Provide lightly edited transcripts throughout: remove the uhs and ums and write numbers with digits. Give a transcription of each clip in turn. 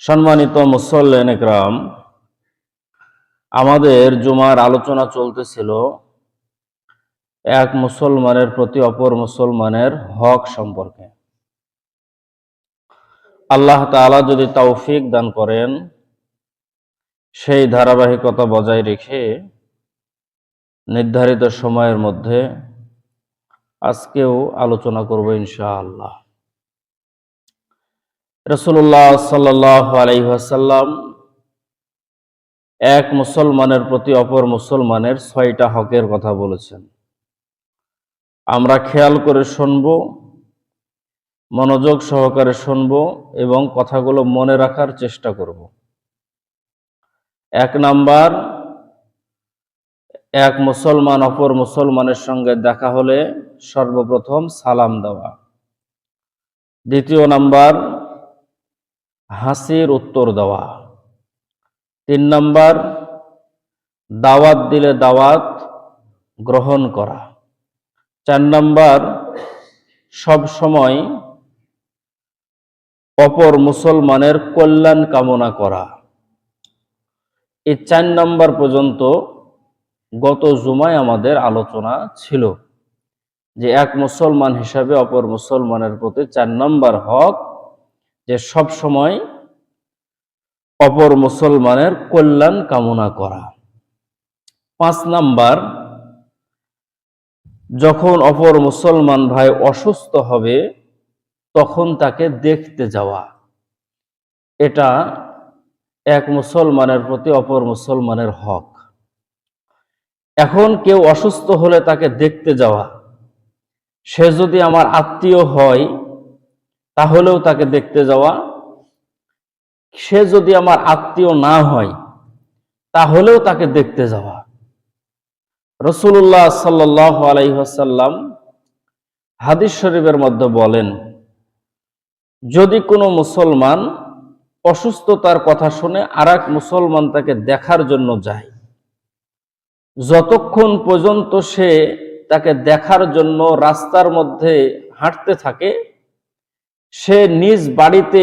সম্মানিত মুসল্লিন ইকরাম, আমাদের জুমার আলোচনা চলতেছিল এক মুসলমানের প্রতি অপর মুসলমানের হক সম্পর্কে। আল্লাহ তাআলা যদি তৌফিক দান করেন, সেই ধারাবাহিকতা বজায় রেখে নির্ধারিত সময়ের মধ্যে আজকেও আলোচনা করব ইনশাআল্লাহ। রাসূলুল্লাহ সাল্লাল্লাহু আলাইহি ওয়াসাল্লাম এক মুসলমানের প্রতি অপর মুসলমানের ৬টা হকের কথা বলেছেন। আমরা খেয়াল করে শুনব, মনোযোগ সহকারে শুনব এবং কথাগুলো মনে রাখার চেষ্টা করব। ১ নাম্বার, এক মুসলমান অপর মুসলমানের সঙ্গে দেখা হলে সর্বপ্রথম সালাম দেওয়া। ২য় নাম্বার, হাসির উত্তর দেওয়া। ৩ নাম্বার, দাওয়াত দিলে দাওয়াত গ্রহণ করা। ৪ নাম্বার, সব সময় অপর মুসলমানের কল্যাণ কামনা করা। এই ৪ নাম্বার পর্যন্ত গত জুমায় আমাদের আলোচনা ছিল যে এক মুসলমান হিসাবে অপর মুসলমানের প্রতি ৪ নাম্বার হক যে সব সময় অপর মুসলমানের কল্যাণ কামনা করা। ৫ নাম্বার, যখন অপর মুসলমান ভাই অসুস্থ হবে তখন তাকে দেখতে যাওয়া। এটা এক মুসলমানের প্রতি অপর মুসলমানের হক। এখন কেউ অসুস্থ হলে তাকে দেখতে যাওয়া, সে যদি আমার আত্মীয় হয় তাহলেও তাকে দেখতে যাওয়া, সে যদি আমার আত্মীয় না হয় তাহলেও তাকে দেখতে যাওয়া। রাসূলুল্লাহ সাল্লাল্লাহু আলাইহি ওয়াসাল্লাম হাদিস শরীফের মধ্যে বলেন, যদি কোনো মুসলমান অসুস্থতার কথা শুনে আরেক মুসলমান তাকে দেখার জন্য যায়, যতক্ষণ পর্যন্ত সে তাকে দেখার জন্য রাস্তার মধ্যে হাঁটতে থাকে, সে নিজ বাড়িতে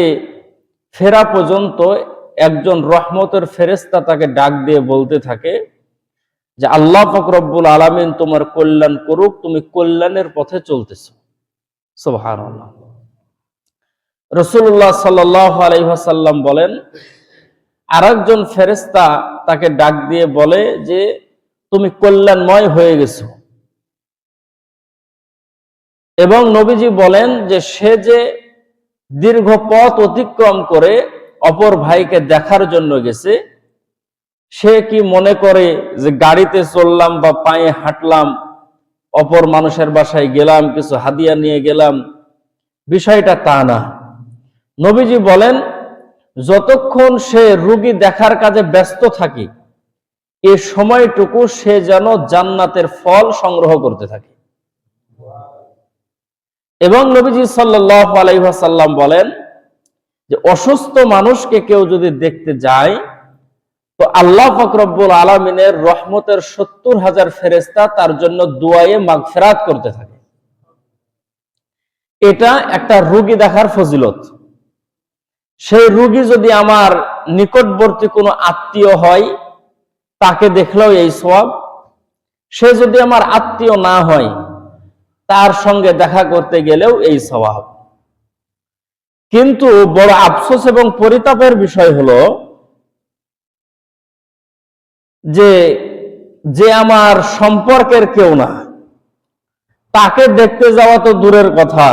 ফেরা পর্যন্ত একজন রহমতের ফেরেশতা তাকে ডাক দিয়ে বলতে থাকে যে আল্লাহ পাক রব্বুল আলামিন তোমার কল্যাণ করুক, তুমি কল্যাণের পথে চলতেছো। সুবহানাল্লাহ। রাসূলুল্লাহ সাল্লাল্লাহু আলাইহি ওয়াসাল্লাম বলেন, আরেকজন ফেরেশতা তাকে ডাক দিয়ে বলে যে তুমি কল্যাণময় হয়ে গেছো। এবং নবীজি বলেন যে সে যে দীর্ঘ পথ অতিক্রম করে অপর ভাইকে দেখার জন্য গেছে, সে কি মনে করে যে গাড়িতে চললাম বা পায়ে হাঁটলাম, অপর মানুষের বাসায় গেলাম, কিছু হাদিয়া নিয়ে গেলাম, বিষয়টা তা না। নবীজি বলেন, যতক্ষণ সে রোগী দেখার কাজে ব্যস্ত থাকে এ সময়টুকু সে যেন জান্নাতের ফল সংগ্রহ করতে থাকে। এবং নবীজি সাল্লাল্লাহু আলাইহি ওয়াসাল্লাম বলেন যে অসুস্থ মানুষকে কেউ যদি দেখতে যায় তো আল্লাহ পাক রব্বুল আলামিনের রহমতের ৭০,০০০ ফেরেশতা তার জন্য দুআয়ে মাগফিরাত করতে থাকে। এটা একটা রোগী দেখার ফজিলত। সেই রোগী যদি আমার নিকটবর্তী কোনো আত্মীয় হয় তাকে দেখলেও এই সওয়াব, সে যদি আমার আত্মীয় না হয় তার সঙ্গে দেখা করতে গেলেও এই সওয়াব। কিন্তু বড় আফসোস এবং পরিতাপের বিষয় হলো যে আমার সম্পর্কের কেউ না, তাকে দেখতে যাওয়া তো দূরের কথা,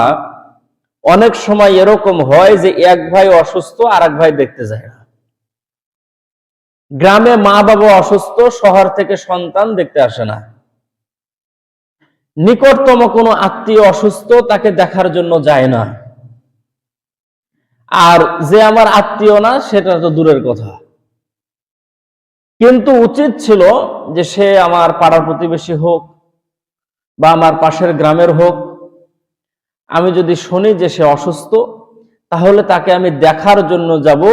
অনেক সময় এরকম হয় যে এক ভাই অসুস্থ আর এক ভাই দেখতে যায় না। গ্রামে মা বাবা অসুস্থ, শহর থেকে সন্তান দেখতে আসে না। নিকটতম কোনো আত্মীয় অসুস্থ, তাকে দেখার জন্য যায় না। আর যে আমার আত্মীয় না সেটা তো দূরের কথা। কিন্তু উচিত ছিল যে সে আমার পাড়ার প্রতিবেশী হোক বা আমার পাশের গ্রামের হোক, আমি যদি শুনি যে সে অসুস্থ তাহলে তাকে আমি দেখার জন্য যাব,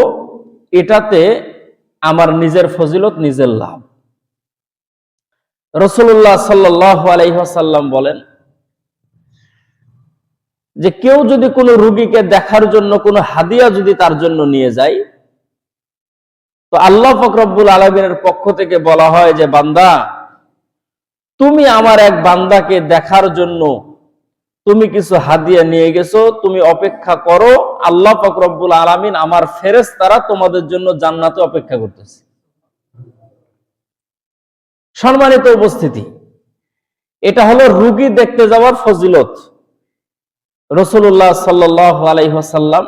এটাতে আমার নিজের ফজিলত, নিজের লাভ। রাসূলুল্লাহ সাল্লাল্লাহু আলাইহি ওয়াসাল্লাম বলেন যে কেউ যদি কোনো রোগীকে দেখার জন্য কোনো হাদিয়া যদি তার জন্য নিয়ে যায় তো আল্লাহ পাক রব্বুল আলামিনের পক্ষ থেকে বলা হয় যে বান্দা, তুমি আমার এক বান্দাকে দেখার জন্য তুমি কিছু হাদিয়া নিয়ে গেছো, তুমি অপেক্ষা করো, আল্লাহ পাক রব্বুল আলামিন আমার ফেরেশতারা তোমাদের জন্য জান্নাতে অপেক্ষা করতেছে। সম্মানিত উপস্থিতি, এটা হলো রোগী দেখতে যাওয়ার ফজিলত। রাসূলুল্লাহ সাল্লাল্লাহু আলাইহি ওয়াসাল্লাম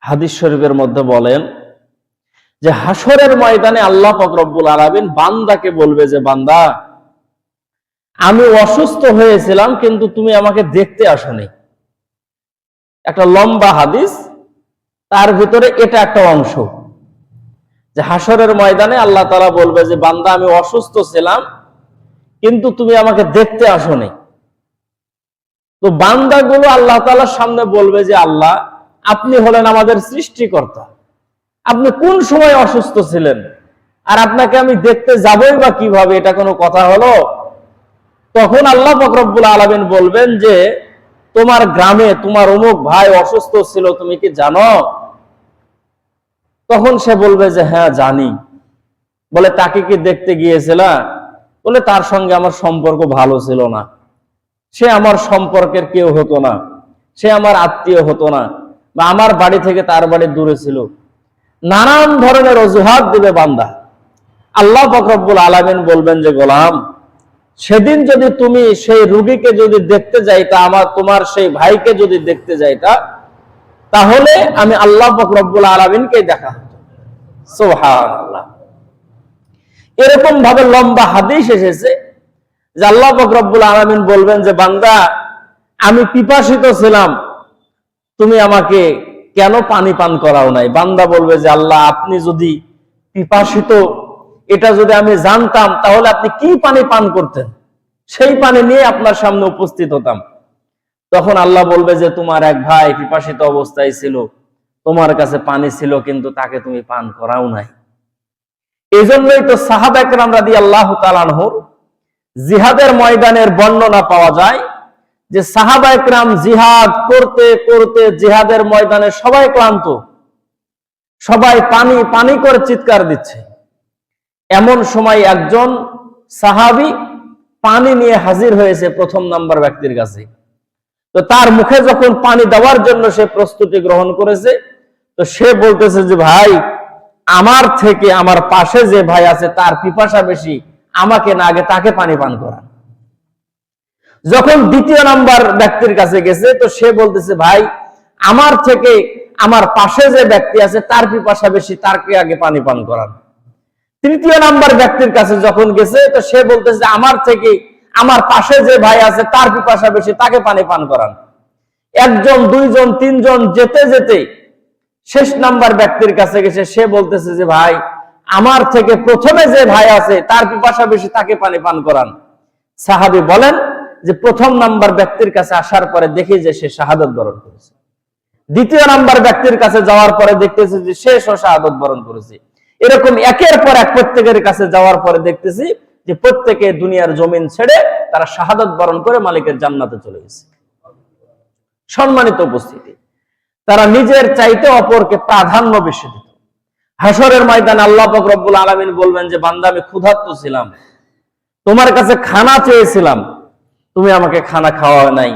হাদিস শরীফের মধ্যে বলেন যে হাসরের ময়দানে আল্লাহ পাক রব্বুল আলামিন বান্দাকে বলবে যে বান্দা, আমি অসুস্থ হয়েছিলাম কিন্তু তুমি আমাকে দেখতে আসোনি। একটা লম্বা হাদিস, তার ভিতরে এটা একটা অংশ, যে হাসরের ময়দানে আল্লাহ তাআলা বলবে যে বান্দা, আমি অসুস্থ ছিলাম কিন্তু তুমি আমাকে দেখতে আসোনি। তো বান্দাগুলো আল্লাহ তাআলার সামনে বলবে যে আল্লাহ, আপনি হলেন আমাদের সৃষ্টিকর্তা, আপনি কোন সময় অসুস্থ ছিলেন, আর আপনাকে আমি দেখতে যাবই বা কিভাবে, এটা কোনো কথা হলো? তখন আল্লাহ পাক রব্বুল আলামিন বলবেন যে তোমার গ্রামে তোমার অমুক ভাই অসুস্থ ছিল, তুমি কি জানো? তখন সে বলবে যে হ্যাঁ জানি। বলে তাকে কি দেখতে গিয়েছিলা? বলে তার সঙ্গে আমার সম্পর্ক ভালো ছিল না, সে আমার সম্পর্কের কেউ হতো না, সে আমার আত্মীয় হতো না, বা আমার বাড়ি থেকে তার বাড়ি দূরে ছিল। নানান ধরনের অজুহাত দিবে বান্দা। আল্লাহ পাক রব্বুল আলামিন বলবেন যে গোলাম, সেদিন যদি তুমি সেই রোগীকে যদি দেখতে যাইতা, তোমার সেই ভাইকে যদি দেখতে যাইতা, তাহলে আমি আল্লাহ পাক রব্বুল আলামিনকে দেখা হতো। সুবহানাল্লাহ। এরকম ভাবে লম্বা হাদিস এসেছে যে আল্লাহ পাক রব্বুল আলামিন বলবেন যে বান্দা, আমি পিপাসিত ছিলাম, তুমি আমাকে কেন পানি পান করাও নাই? বান্দা বলবে যে আল্লাহ, আপনি যদি পিপাসিত এটা যদি আমি জানতাম, তাহলে আপনি কি পানি পান করতেন, সেই পানি নিয়ে আপনার সামনে উপস্থিত হতাম। তখন আল্লাহ বলবে যে তোমার এক ভাই পিপাসিত অবস্থায় ছিল, তোমার কাছে পানি ছিল কিন্তু তাকে তুমি পান করাও নাই। এই জন্যই তো সাহাবা একরাম রাদিয়াল্লাহু তাআলা আনহুর জিহাদের ময়দানের বর্ণনা পাওয়া যায় যে সাহাবা একরাম জিহাদ করতে করতে জিহাদের ময়দানে সবাই ক্লান্ত, সবাই পানি পানি করে চিৎকার দিচ্ছে। এমন সময় একজন সাহাবী পানি নিয়ে হাজির হয়েছে প্রথম নাম্বার ব্যক্তির কাছে। তো তার মুখে যখন পানি দেওয়ার জন্য সে প্রস্তুতি গ্রহণ করেছে, তো সে বলতেছে যে ভাই, আমার থেকে আমার পাশে যে ভাই আছে তার পিপাসা বেশি, আমাকে না আগে তাকে পানি পান করান। যখন দ্বিতীয় নাম্বার ব্যক্তির কাছে গেছে, তো সে বলতেছে ভাই, আমার থেকে আমার পাশে যে ব্যক্তি আছে তার পিপাসা বেশি, তাকে আগে পানি পান করান। তৃতীয় নাম্বার ব্যক্তির কাছে যখন গেছে, তো সে বলতেছে আমার থেকে আমার পাশে যে ভাই আছে তার পিপাসা বেশি, তাকে পানি পান করান। একজন, দুইজন, তিনজন যেতে যেতে শেষ নাম্বার ব্যক্তির কাছে গেছে, সে বলতেছে যে ভাই, আমার থেকে প্রথমে যে ভাই আছে তার পিপাসা বেশি, তাকে পানি পান করান। সাহাবী বলেন যে প্রথম নাম্বার ব্যক্তির কাছে আসার পরে দেখি যে সে শাহাদাত বরণ করেছে। দ্বিতীয় নাম্বার ব্যক্তির কাছে যাওয়ার পরে দেখতেছি যে সে শাহাদাত বরণ করেছে। এরকম একের পর এক প্রত্যেকের কাছে যাওয়ার পরে দেখতেছি যে প্রত্যেকে দুনিয়ার জমিন ছেড়ে তারা শাহাদাত বরণ করে মালিকের জান্নাতে চলে গেছে। সম্মানিত উপস্থিতি, তারা নিজের চাইতে অপরকে প্রাধান্য বেশি দিত। হাসরের ময়দানে আল্লাহ পাক রব্বুল আলামিন বলবেন যে বান্দা, আমি ক্ষুধার্ত ছিলাম, তোমার কাছে খানা চেয়েছিলাম, তুমি আমাকে খানা খাওয়া নাই।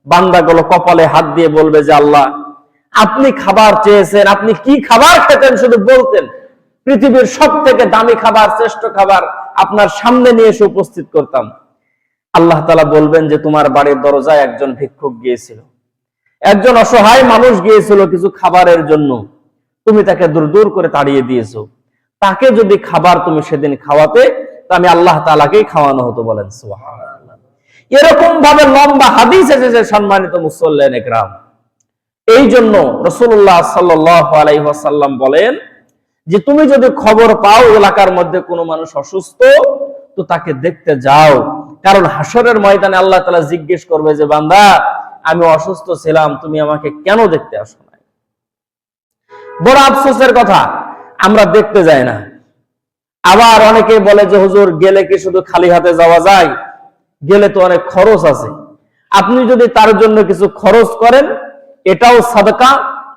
বান্দাগুলো কপালে হাত দিয়ে বলবে যে আল্লাহ, আপনি খাবার চেয়েছেন, আপনি কি খাবার খেতেন শুধু বলতেন, পৃথিবীর সব থেকে দামি খাবার, শ্রেষ্ঠ খাবার আপনার সামনে নিয়ে এসে উপস্থিত করতাম। আল্লাহ তাআলা বলবেন যে তোমার বাড়ির দরজায় একজন ভিক্ষুক গিয়েছিল, একজন অসহায় মানুষ গিয়েছিল কিছু খাবারের জন্য, তুমি তাকে দূর দূর করে তাড়িয়ে দিয়েছো। তাকে যদি খাবার তুমি সেদিন খাওয়াতে, তা আমি আল্লাহ তাআলাকেই খাওয়ানো হতো। বলেন সুবহানাল্লাহ। এরকম ভাবে লম্বা হাদিস এসেছে সম্মানিত মুসল্লিয়ান ইকরাম। এই জন্য রাসূলুল্লাহ সাল্লাল্লাহু আলাইহি ওয়াসাল্লাম বলেন যে তুমি যদি খবর পাও এলাকার মধ্যে কোনো মানুষ অসুস্থ, তো তাকে দেখতে যাও, কারণ হাসরের ময়দানে আল্লাহ তাআলা জিজ্ঞেস করবে যে বান্দা, আমি অসুস্থ ছিলাম, তুমি আমাকে কেন দেখতে আসো নাই? বড় আফসোসের কথা, আমরা দেখতে যাই না। আবার অনেকে বলে যে হুজুর, গেলে কি শুধু খালি হাতে যাওয়া যায়? গেলে তো অনেক খরচ আছে। আপনি যদি তার জন্য কিছু খরচ করেন, এটাও সাদকা,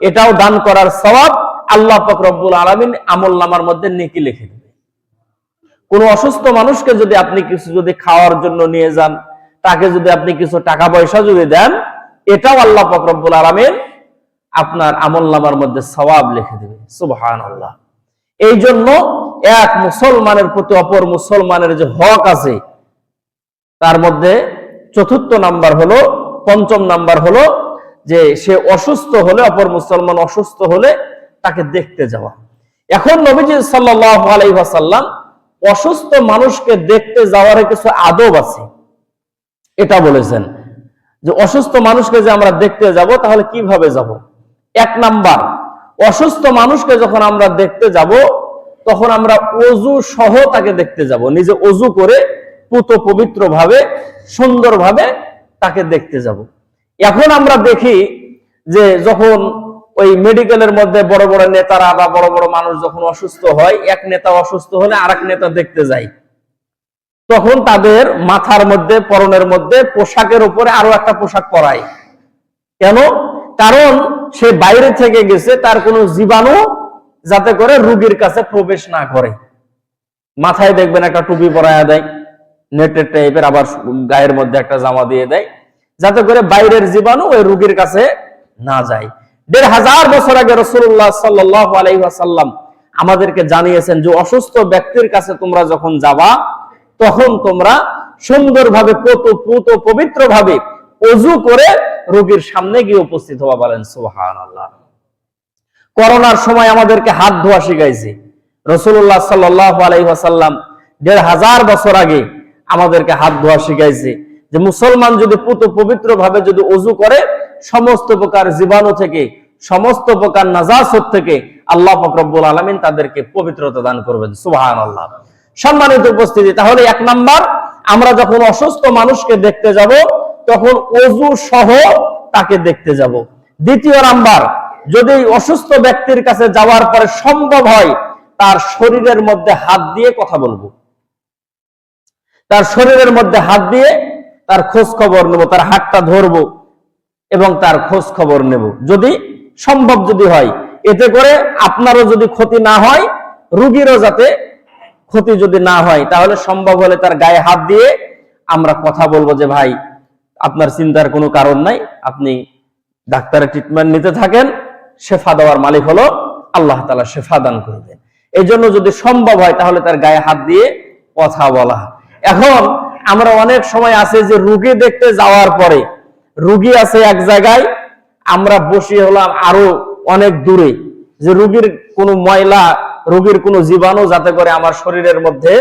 এটাও দান করার সওয়াব, আল্লাহ পাক রব্বুল আলামিন আমলনামার মধ্যে নেকি লিখে দেবে। কোন অসুস্থ মানুষকে যদি আপনি কিছু যদি খাওয়ার জন্য নিয়ে যান, তাকে যদি আপনি কিছু টাকা পয়সা যদি দেন, এটাও আল্লাহ পাক রব্বুল আলামিন আপনার আমলনামার মধ্যে সওয়াব লিখে দেবে। সুবহানাল্লাহ। এই জন্য এক মুসলমানের প্রতি অপর মুসলমানের যে হক আছে, তার মধ্যে চতুর্থ নাম্বার হলো, পঞ্চম নাম্বার হলো যে সে অসুস্থ হলে, অপর মুসলমান অসুস্থ হলে তাকে দেখতে যাওয়া। এখন নবীজি সাল্লাল্লাহু আলাইহি ওয়াসাল্লাম অসুস্থ মানুষকে দেখতে যাওয়ার কিছু আদব আছে, এটা বলেছেন যে অসুস্থ মানুষকে যে আমরা দেখতে যাব তাহলে কিভাবে যাব। এক নাম্বার, অসুস্থ মানুষকে যখন আমরা দেখতে যাব তখন আমরা ওযু সহ তাকে দেখতে যাব, নিজে ওযু করে পুত পবিত্র ভাবে সুন্দরভাবে তাকে দেখতে যাব। এখন আমরা দেখি যে যখন ওই মেডিকেলের মধ্যে বড় বড় নেতারা বা বড় বড় মানুষ যখন অসুস্থ হয়, এক নেতা অসুস্থ হলে আরেক নেতা দেখতে যায়, তখন তাদের মাথার মধ্যে পরনের মধ্যে পোশাকের উপরে আরো একটা পোশাক পরায়। কেন? কারণ সে বাইরে থেকে গেছে, তার কোনো জীবাণু যাতে করে রোগীর কাছে প্রবেশ না করে। মাথায় দেখবেন একটা টুপি পরায়া দেয় নেটের টাইপের, আবার গায়ের মধ্যে একটা জামা দিয়ে দেয়, যাতে করে বাইরের জীবাণু ওই রোগীর কাছে না যায়। ১৫০০ বছর আগে রাসূলুল্লাহ সাল্লাল্লাহু আলাইহি ওয়াসাল্লাম আমাদেরকে জানিয়েছেন যে অসুস্থ ব্যক্তির কাছে তোমরা যখন যাবা তখন তোমরা সুন্দরভাবে পুত পবিত্র ভাবে ওযু করে রোগীর সামনে গিয়ে উপস্থিত হওয়া। বলেন সুবহানাল্লাহ। করোনার সময় আমাদেরকে হাত ধোয়া শিখাইছে রাসূলুল্লাহ সাল্লাল্লাহু আলাইহি ওয়াসাল্লাম। ১৫০০ বছর আগে আমাদেরকে হাত ধোয়া শিখাইছে যে মুসলমান যদি পুত পবিত্র ভাবে যদি ওযু করে, সমস্ত প্রকার জীবাণু থেকে, সমস্ত প্রকার নাজাসত থেকে আল্লাহ পাক রব্বুল আলামিন তাদেরকে পবিত্রতা দান করবেন। সুবহানাল্লাহ। সম্মানিত উপস্থিতি, তাহলে এক নাম্বার, আমরা যখন অসুস্থ মানুষকে দেখতে যাব তখন ওযু সহ তাকে দেখতে যাব। দ্বিতীয় নাম্বার, যদি অসুস্থ ব্যক্তির কাছে যাওয়ার পরে সম্ভব হয় তার শরীরের মধ্যে হাত দিয়ে কথা বলবো, তার শরীরের মধ্যে হাত দিয়ে তার খোঁজ খবর নেব, তার হাতটা ধরবো এবং তার খোঁজ খবর নেব, যদি সম্ভব যদি হয়। এতে করে আপনারও যদি ক্ষতি না হয়, রোগীরও যাতে ক্ষতি যদি না হয়, তাহলে সম্ভব হলে তার গায়ে হাত দিয়ে আমরা কথা বলবো যে ভাই আপনার চিন্তার কোনো কারণ নাই, আপনি ডাক্তারের ট্রিটমেন্ট নিতে থাকেন, শেফা দেওয়ার মালিক হলো আল্লাহ তাআলা, শেফা দান করবেন। এই জন্য যদি সম্ভব হয় তাহলে তার গায়ে হাত দিয়ে কথা বলা। এখন আমরা অনেক সময় আছে যে রোগী দেখতে যাওয়ার পরে রোগী আছে এক জায়গায়, আমরা বসে হলাম আরো অনেক দূরে, যে রোগীর কোনো ময়লা, রোগীর কোনো জীবাণু যাতে করে আমার শরীরের মধ্যে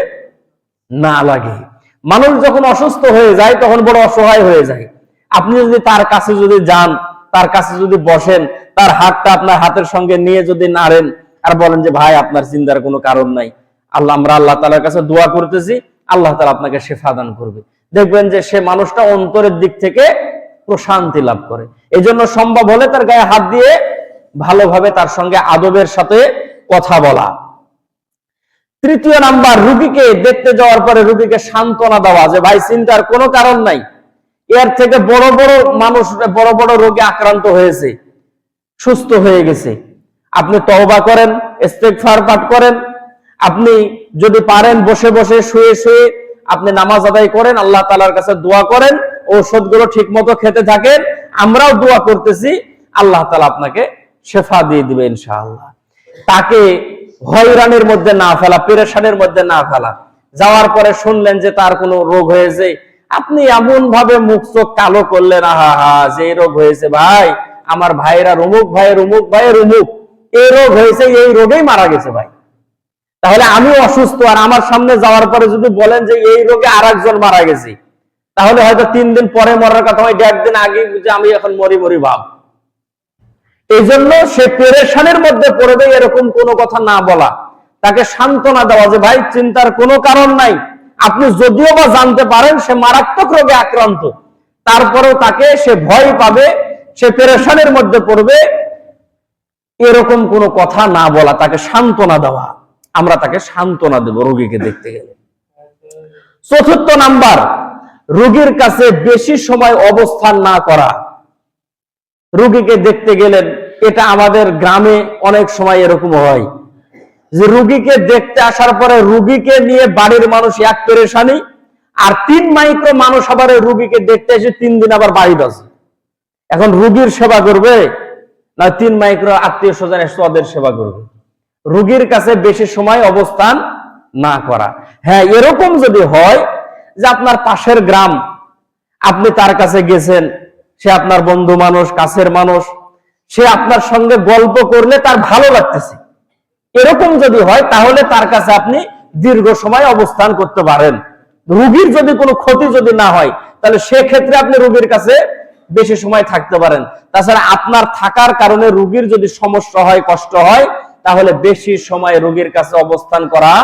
না লাগে। মানুষ যখন অসুস্থ হয়ে যায় তখন বড় অসহায় হয়ে যায়। আপনি যদি তার কাছে যদি যান, তার কাছে যদি বসেন, তার হাতটা আপনার হাতের সঙ্গে নিয়ে যদি নাড়েন আর বলেন যে ভাই আপনার চিন্তার কোনো কারণ নাই, আমরা আল্লাহ তাআলার কাছে দোয়া করতেছি, আল্লাহ তাআলা আপনাকে শেফা দান করবে, দেখবেন যে সে মানুষটা অন্তরের দিক থেকে প্রশান্তি লাভ করে। এই জন্য সম্ভব হলে তার গায়ে হাত দিয়ে ভালোভাবে তার সঙ্গে আদবের সাথে কথা বলা। তৃতীয় নাম্বার, রোগীকে দেখতে যাওয়ার পরে রোগীকে সান্ত্বনা দেওয়া যে ভাই চিন্তার কোনো কারণ নাই, এর থেকে বড় বড় মানুষ বড় বড় রোগে আক্রান্ত হয়েছে, সুস্থ হয়ে গেছে। আপনি তওবা করেন, ইস্তেগফার পাঠ করেন, আপনি যদি পারেন বসে বসে শুয়ে শুয়ে আপনি নামাজ আদায় করেন, আল্লাহ তাআলার কাছে দোয়া করেন, ঔষধগুলো ঠিক মতো খেতে থাকেন, আমরাও দোয়া করতেছি, আল্লাহ তাআলা আপনাকে শেফা দিয়ে দিবে ইনশাআল্লাহ। তাকে হয়রানির মধ্যে না ফেলা, পেরেশানির মধ্যে না ফেলা। যাওয়ার পরে শুনলেন যে তার কোনো রোগ হয়েছে, আপনি এমন ভাবে মুখ চোখ কালো করলেন, আহা হা যে রোগ হয়েছে ভাই, আমার ভাইরা অমুক ভাইয়ের অমুক ভাইয়ের অমুক এই রোগ হয়েছে, এই রোগেই মারা গেছে ভাই। তাহলে আমি অসুস্থ আর আমার সামনে যাওয়ার পরে যদি বলেন যে এই রোগে আরেকজন মারা গেছে, তাহলে হয়তো 3 দিন পরে মরার কথা হয়, 1.5 দিন আগে যে আমি এখন মরি মরি ভাব। এই জন্য সে পেরেশানির মধ্যে পড়বে এরকম কোনো কথা না বলা, তাকে সান্ত্বনা দেওয়া যে ভাই চিন্তার কোনো কারণ নাই, আপনি যদিও বা জানতে পারেন সে মারাত্মক রোগে আক্রান্ত, তারপরেও তাকে সে ভয় পাবে, সে পেরেশানির মধ্যে পড়বে, এরকম কোনো কথা না বলা, তাকে সান্ত্বনা দেওয়া। আমরা তাকে সান্ত্বনা দেব রোগীকে দেখতে গেলে। চতুর্থ নাম্বার, রোগীর কাছে বেশি সময় অবস্থান না করা। রোগীকে দেখতে গেলেন, এটা আমাদের গ্রামে অনেক সময় এরকম হয় যে রুগীকে দেখতে আসার পরে রুগীকে নিয়ে বাড়ির মানুষ এক পেরেশানি, আর 3 মাইক্রো মানুষ আবার রুগীকে দেখতে এসে 3 দিন আবার বাড়ি বসে। এখন রুগীর সেবা করবে না 3 মাইক্রো আত্মীয় স্বজন এসে ওদের সেবা করবে? রুগীর কাছে বেশি সময় অবস্থান না করা। হ্যাঁ, এরকম যদি হয় যে আপনার পাশের গ্রাম, আপনি তার কাছে গেছেন, সে আপনার বন্ধু মানুষ, কাছের মানুষ, সে আপনার সঙ্গে গল্প করলে তার ভালো লাগতেছে, এরকম যদি হয় তাহলে তার কাছে আপনি দীর্ঘ সময় অবস্থান করতে পারেন। রোগীর যদি কোনো ক্ষতি যদি না হয় তাহলে সেক্ষেত্রে আপনি রোগীর কাছে বেশি সময় থাকতে পারেন। তাছাড়া আপনার থাকার কারণে রোগীর যদি সমস্যা হয়, কষ্ট হয়, তাহলে বেশি সময় রোগীর কাছে অবস্থান করা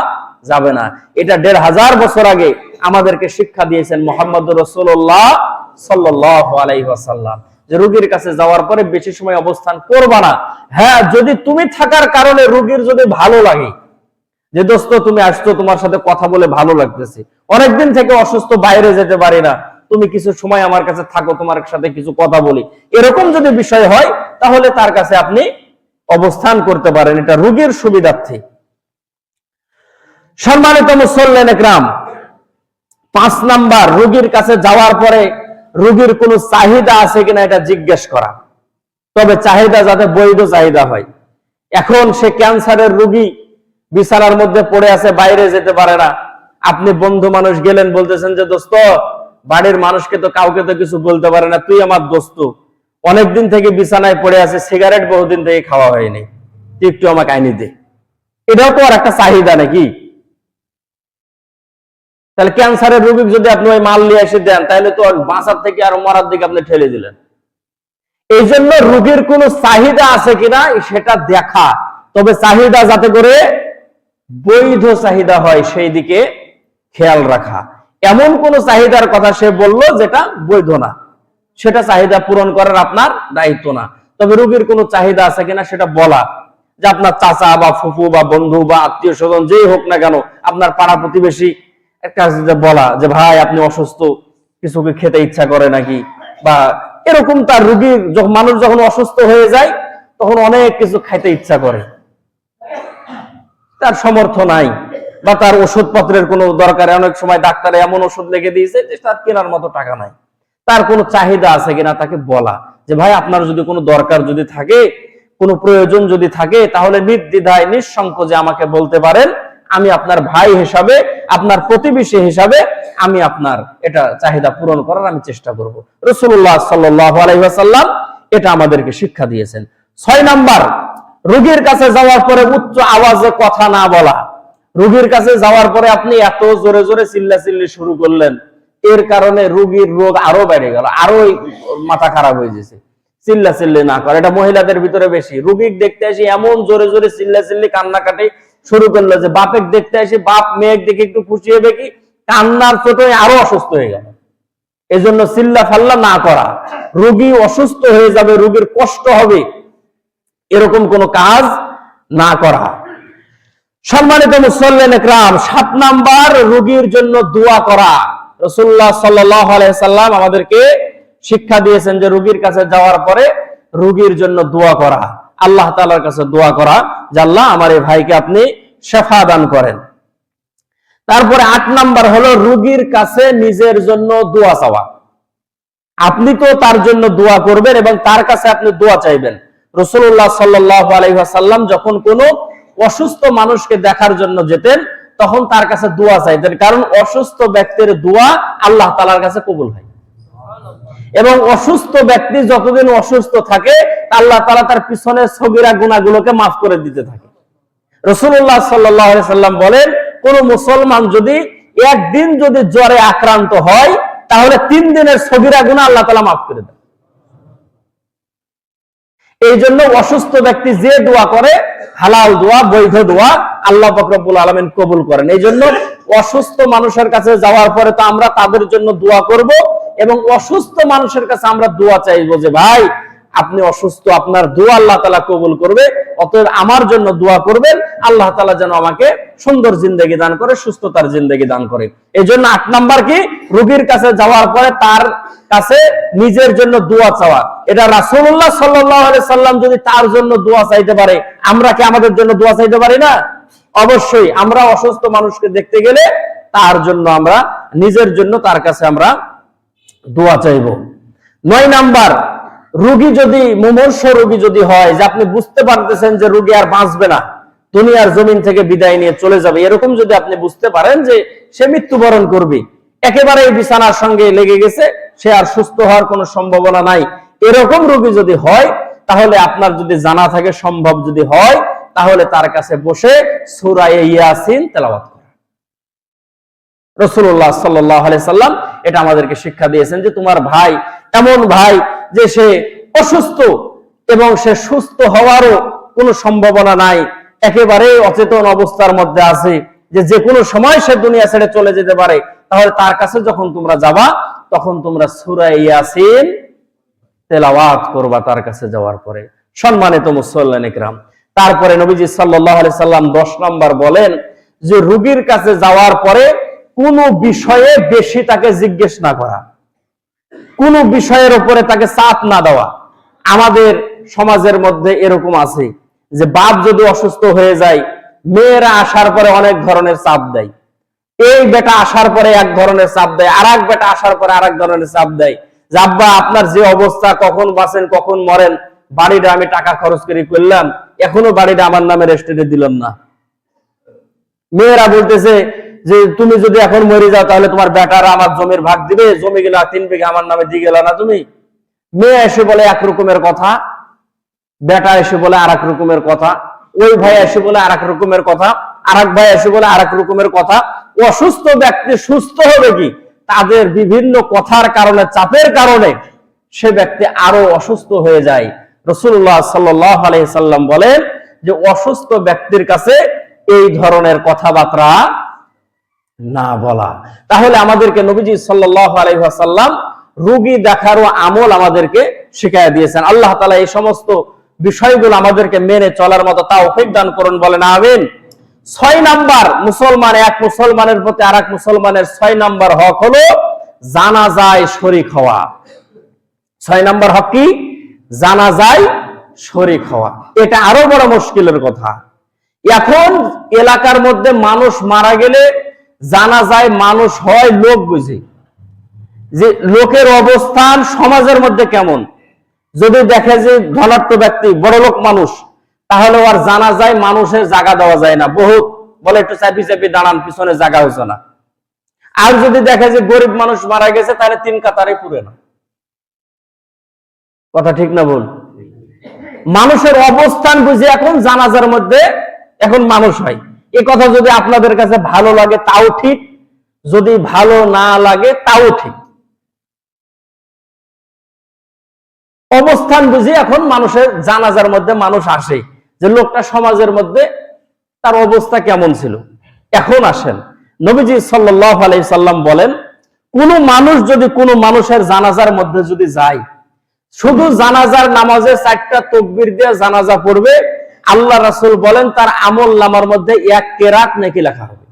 যাবে না। এটা 1500 বছর আগে আমাদেরকে শিক্ষা দিয়েছেন মুহাম্মদুর রাসূলুল্লাহ সাল্লাল্লাহু আলাইহি ওয়াসাল্লাম, যে রোগীর কাছে যাওয়ার পরে বেশি সময় অবস্থান করবা না। হ্যাঁ, যদি তুমি থাকার কারণে রোগীর যদি ভালো লাগে, যে দোস্ত তুমি আসছো, তোমার সাথে কথা বলে ভালো লাগতেছে, অনেকদিন থেকে অসুস্থ, বাইরে যেতে পারি না, তুমি কিছু সময় আমার কাছে থাকো, তোমার সাথে কিছু কথা বলি, এরকম যদি বিষয় হয় তাহলে তার কাছে আপনি অবস্থান করতে পারেন, এটা রোগীর সুবিধার্থে। সম্মানিত মুসল্লিন ইকরাম, 5 নাম্বার, রোগীর কাছে যাওয়ার পরে রোগীর কোনো চাহিদা আছে কিনা এটা জিজ্ঞেস করা, তবে চাহিদা যাতে বৈধ চাহিদা হয়। এখন সে ক্যান্সারের রোগী, বিছানার মধ্যে পড়ে আছে, বাইরে যেতে পারে না, আপনি বন্ধু মানুষ গেলেন, বলতেছেন যে দোস্ত, বাড়ির মানুষকে তো কাউকে তো কিছু বলতে পারে না, তুই আমার দোস্ত, অনেকদিন থেকে বিছানায় পড়ে আছে, সিগারেট বহুদিন থেকে খাওয়া হয়নি, তুই একটু আমাকে আইনি দে। এটাও তো আর একটা চাহিদা নাকি? তাহলে ক্যান্সারের রোগী যদি আপনি ওই মাল নিয়ে এসে দেন, তাহলে তো বাঁচার থেকে আর মরার দিকে আপনি ঠেলে দিলেন। এই জন্য রোগীর কোনো চাহিদা আছে কিনা সেটা দেখা, তবে চাহিদা যাতে করে বৈধ চাহিদা হয় সেই দিকে খেয়াল রাখা। এমন কোন চাহিদার কথা সে বলল যেটা বৈধ না, সেটা চাহিদা পূরণ করার আপনার দায়িত্ব না। তবে রোগীর কোনো চাহিদা আছে কিনা সেটা বলা, যে আপনার চাচা বা ফুফু বা বন্ধু বা আত্মীয় স্বজন যেই হোক না কেন, আপনার পাড়া প্রতিবেশী একটা বলা যে ভাই আপনি অসুস্থ, কিছু কি খেতে ইচ্ছা করে নাকি, বা এরকম। তার রোগীর মানুষ যখন অসুস্থ হয়ে যায় তখন অনেক কিছু খাইতে ইচ্ছা করে, তার সামর্থ্য নাই, বা তার ওষুধপত্রের কোনো দরকার, অনেক সময় ডাক্তারে এমন ওষুধ লিখে দিয়েছে যে তার কেনার মতো টাকা নাই। তার কোনো চাহিদা আছে কিনা তাকে বলা, যে ভাই আপনার যদি কোনো দরকার যদি থাকে, কোনো প্রয়োজন যদি থাকে, তাহলে নির্দ্বিধায় নিঃসংকোচে আমাকে বলতে পারেন, আমি আপনার ভাই হিসাবে, আপনার প্রতিবেশী হিসাবে আমি আপনার এটা চাহিদা পূরণ করার আমি চেষ্টা করব। রাসূলুল্লাহ সাল্লাল্লাহু আলাইহি ওয়াসাল্লাম এটা আমাদেরকে শিক্ষা দিয়েছেন। 6 নাম্বার, রোগীর কাছে যাওয়ার পরে উচ্চ আওয়াজে কথা না বলা। রোগীর কাছে যাওয়ার পরে আপনি এত জোরে জোরে চিল্লাচিল্লি শুরু করলেন, এর কারণে রোগীর রোগ আরো বেড়ে গেল, আরো মাথা খারাপ হয়ে গেছে। চিল্লাচিল্লি না করে, এটা মহিলাদের ভিতরে বেশি। রোগীর দেখতে আসি এমন জোরে জোরে চিল্লাচিল্লি কান্নাকাটি শুরু করলো যে বাপের দেখতে আসি, বাপ মেয়ের দেখে একটু খুশি হবে কি, কান্নার চোটে আরো অসুস্থ হয়ে গেল। এজন্য চিল্লা ফাল্লা না করা, রোগী অসুস্থ হয়ে যাবে, রোগীর কষ্ট হবে, এরকম কোন কাজ না করা। সম্মানিত মুসল্লিন ইকরাম, 7 নাম্বার, রোগীর জন্য দোয়া করা। রাসূলুল্লাহ সাল্লাল্লাহু আলাইহি সাল্লাম আমাদেরকে শিক্ষা দিয়েছেন যে রোগীর কাছে যাওয়ার পরে রোগীর জন্য দোয়া করা, আল্লাহ তাআলার কাছে দোয়া করা, যে আল্লাহ আমার এই ভাইকে আপনি শিফা দান করেন। তারপরে 8 নাম্বার হলো রোগীর কাছে নিজের জন্য দোয়া চাওয়া। আপনি তো তার জন্য দোয়া করবেন এবং তার কাছে আপনি দোয়া চাইবেন। রাসূলুল্লাহ সাল্লাল্লাহু আলাইহি ওয়াসাল্লাম যখন কোনো অসুস্থ মানুষকে দেখার জন্য যেতেন তখন তার কাছে দোয়া চাইতেন, কারণ অসুস্থ ব্যক্তির দোয়া আল্লাহ তাআলার কাছে কবুল হয়। এবং অসুস্থ ব্যক্তি যতদিন অসুস্থ থাকে আল্লাহ তাআলা তার পিছনে সগীরা গুনাহগুলোকে মাফ করে দিতে থাকে। রাসূলুল্লাহ সাল্লাল্লাহু আলাইহি সাল্লাম বলেন, কোন মুসলমান যদি একদিন যদি জ্বরে আক্রান্ত হয় তাহলে 3 দিনের সগীরা গুনাহ আল্লাহ তাআলা মাফ করে দেন। এই জন্য অসুস্থ ব্যক্তি যে দোয়া করে হালাল দোয়া, বৈধ দোয়া আল্লাহ পাক রব্বুল আলামিন কবুল করেন। এই জন্য অসুস্থ মানুষের কাছে যাওয়ার পরে তো আমরা তাদের জন্য দোয়া করব এবং অসুস্থ মানুষের কাছে আমরা দোয়া চাইবো যে ভাই আপনি অসুস্থ, আপনার দোয়া আল্লাহ তাআলা কবুল করবে, অতএব আমার জন্য দোয়া করবেন আল্লাহ তাআলা যেন আমাকে সুন্দর জিন্দেগি দান করে, সুস্থতার জিন্দেগি দান করে। এই জন্য 8 নাম্বার কি, রোগীর কাছে যাওয়ার পরে তার কাছে নিজের জন্য দোয়া চাওয়া। এটা রাসূলুল্লাহ সাল্লাল্লাহু আলাইহি সাল্লাম যদি তার জন্য দোয়া চাইতে পারে, আমরা কি আমাদের জন্য দোয়া চাইতে পারি না? অবশ্যই আমরা অসুস্থ মানুষকে দেখতে গেলে তার জন্য আমরা নিজের জন্য তার কাছে আমরা দোয়া চাইব। 9 নাম্বার, রোগী যদি মুমূর্ষ রোগী যদি হয়, যে আপনি বুঝতে পারতেছেন যে রোগী আর বাঁচবে না, দুনিয়ার জমিন থেকে বিদায় নিয়ে চলে যাবে, এরকম যদি আপনি বুঝতে পারেন যে সে মৃত্যুবরণ করবে, একেবারে বিছানার সঙ্গে লেগে গেছে, সে আর সুস্থ হওয়ার কোনো সম্ভাবনা নাই, এরকম রোগী যদি হয়, তাহলে আপনার যদি জানা থাকে, সম্ভব যদি হয়, তাহলে তার কাছে বসে সূরা ইয়াসিন তেলাওয়াত করা। রাসূলুল্লাহ সাল্লাল্লাহু আলাইহি সাল্লাম এটা আমাদেরকে শিক্ষা দিয়েছেন যে তোমার ভাই এমন ভাই যে সে অসুস্থ এবং সে সুস্থ হওয়ারও কোনো সম্ভাবনা নাই, একেবারে অচেতন অবস্থার মধ্যে আছে, যে কোনো সময় সে দুনিয়া ছেড়ে চলে যেতে পারে, তাহলে তার কাছে যখন তোমরা যাবা তখন তোমরা সূরা ইয়াসিন তেলাওয়াত করবা তার কাছে যাওয়ার পরে। সম্মানিত মুসল্লিন ইকরাম, তারপরে নবীজি সাল্লাল্লাহু আলাইহি সাল্লাম 10 নাম্বার বলেন যে রোগীর কাছে যাওয়ার পরে কোন বিষয়ে বেশি তাকে জিজ্ঞেস না করা, কোন বিষয়ের উপরে তাকে চাপ না দেওয়া। আমাদের সমাজের মধ্যে এরকম আছে যে বাপ যদি অসুস্থ হয়ে যায়, মেয়েরা আসার পরে অনেক ধরনের চাপ দেয়, এই বেটা আসার পরে এক ধরনের চাপ দেয়, আর এক বেটা আসার পরে আর এক ধরনের চাপ দেয় যে আব্বা আপনার যে অবস্থা, কখন বাঁচেন কখন মরেন, বাড়িটা আমি টাকা খরচ করে করলাম, এখনো বাড়িটা আমার নামে রেজিস্ট্রি দিলাম না। মেয়েরা বলতেছে যে তুমি যদি এখন মরে যাও তাহলে তোমার বেটারা আমার জমির ভাগ দিবে, জমি গুলা 3 বিঘা আমার নামে দিয়ে গেল না তুমি। মেয়ে এসে বলে এক রকমের কথা, বেটা এসে বলে আর এক রকমের কথা, ওই ভাই এসে বলে আর এক রকমের কথা, আর এক ভাই এসে বলে আর এক রকমের কথা। অসুস্থ ব্যক্তি সুস্থ হবে কি, তাদের বিভিন্ন কথার কারণে, চাপের কারণে সে ব্যক্তি আরো অসুস্থ হয়ে যায়। রাসূলুল্লাহ সাল্লাল্লাহু আলাইহি সাল্লাম বলেন যে অসুস্থ ব্যক্তির কাছে এই ধরনের কথাবার্তা না বলা। তাহলে আমাদেরকে নবীজি সাল্লাল্লাহু আলাইহি ওয়াসাল্লাম রোগী দেখারও আমল আমাদেরকে শিখিয়ে দিয়েছেন। আল্লাহ তাআলা এই সমস্ত বিষয়গুলো আমাদেরকে মেনে চলার মতো তৌফিক দান করুন, বলেন আমিন। 6 নাম্বার, মুসলমান এক মুসলমানের প্রতি আরেক মুসলমানের 6 নাম্বার হক হলো জানাজায় শরীক হওয়া। 6 নাম্বার হক কি? জানাজায় শরীক হওয়া। এটা আরো বড় মুশকিলের কথা। এখন এলাকার মধ্যে মানুষ মারা গেলে জানাজায় মানুষ হয় লোক বুঝে, যে লোকের অবস্থান সমাজের মধ্যে কেমন। যদি দেখে যে ধনাঢ্য ব্যক্তি, বড় লোক মানুষ, তাহলে আর জানাজায় মানুষের জায়গা দেওয়া যায় না, বহুত বলে একটু চাপি চাপি দাঁড়ান, পিছনে জায়গা হয়েছে না। আর যদি দেখে যে গরিব মানুষ মারা গেছে, তাহলে 3 কাতারে পুরে না। কথা ঠিক না বল? মানুষের অবস্থান বুঝে এখন জানাজার মধ্যে এখন মানুষ হয়। এই কথা যদি আপনাদের কাছে ভালো লাগে তাও ঠিক, যদি ভালো না লাগে তাও ঠিক। অবস্থান বুঝে এখন মানুষের জানাজার মধ্যে মানুষ আসে, যে লোকটা সমাজের মধ্যে তার অবস্থা কেমন ছিল। এখন আসেন, নবীজি সাল্লাল্লাহু আলাইহি সাল্লাম বলেন কোন মানুষ যদি কোনো মানুষের জানাজার মধ্যে যদি যায়, শুধু জানাজার নামাজে 4টা তাকবীর দিয়ে জানাজা পড়বে, আল্লাহ রাসূল বলেন তার আমল নামার মধ্যে 1 কেরাত নেকি লেখা হবে।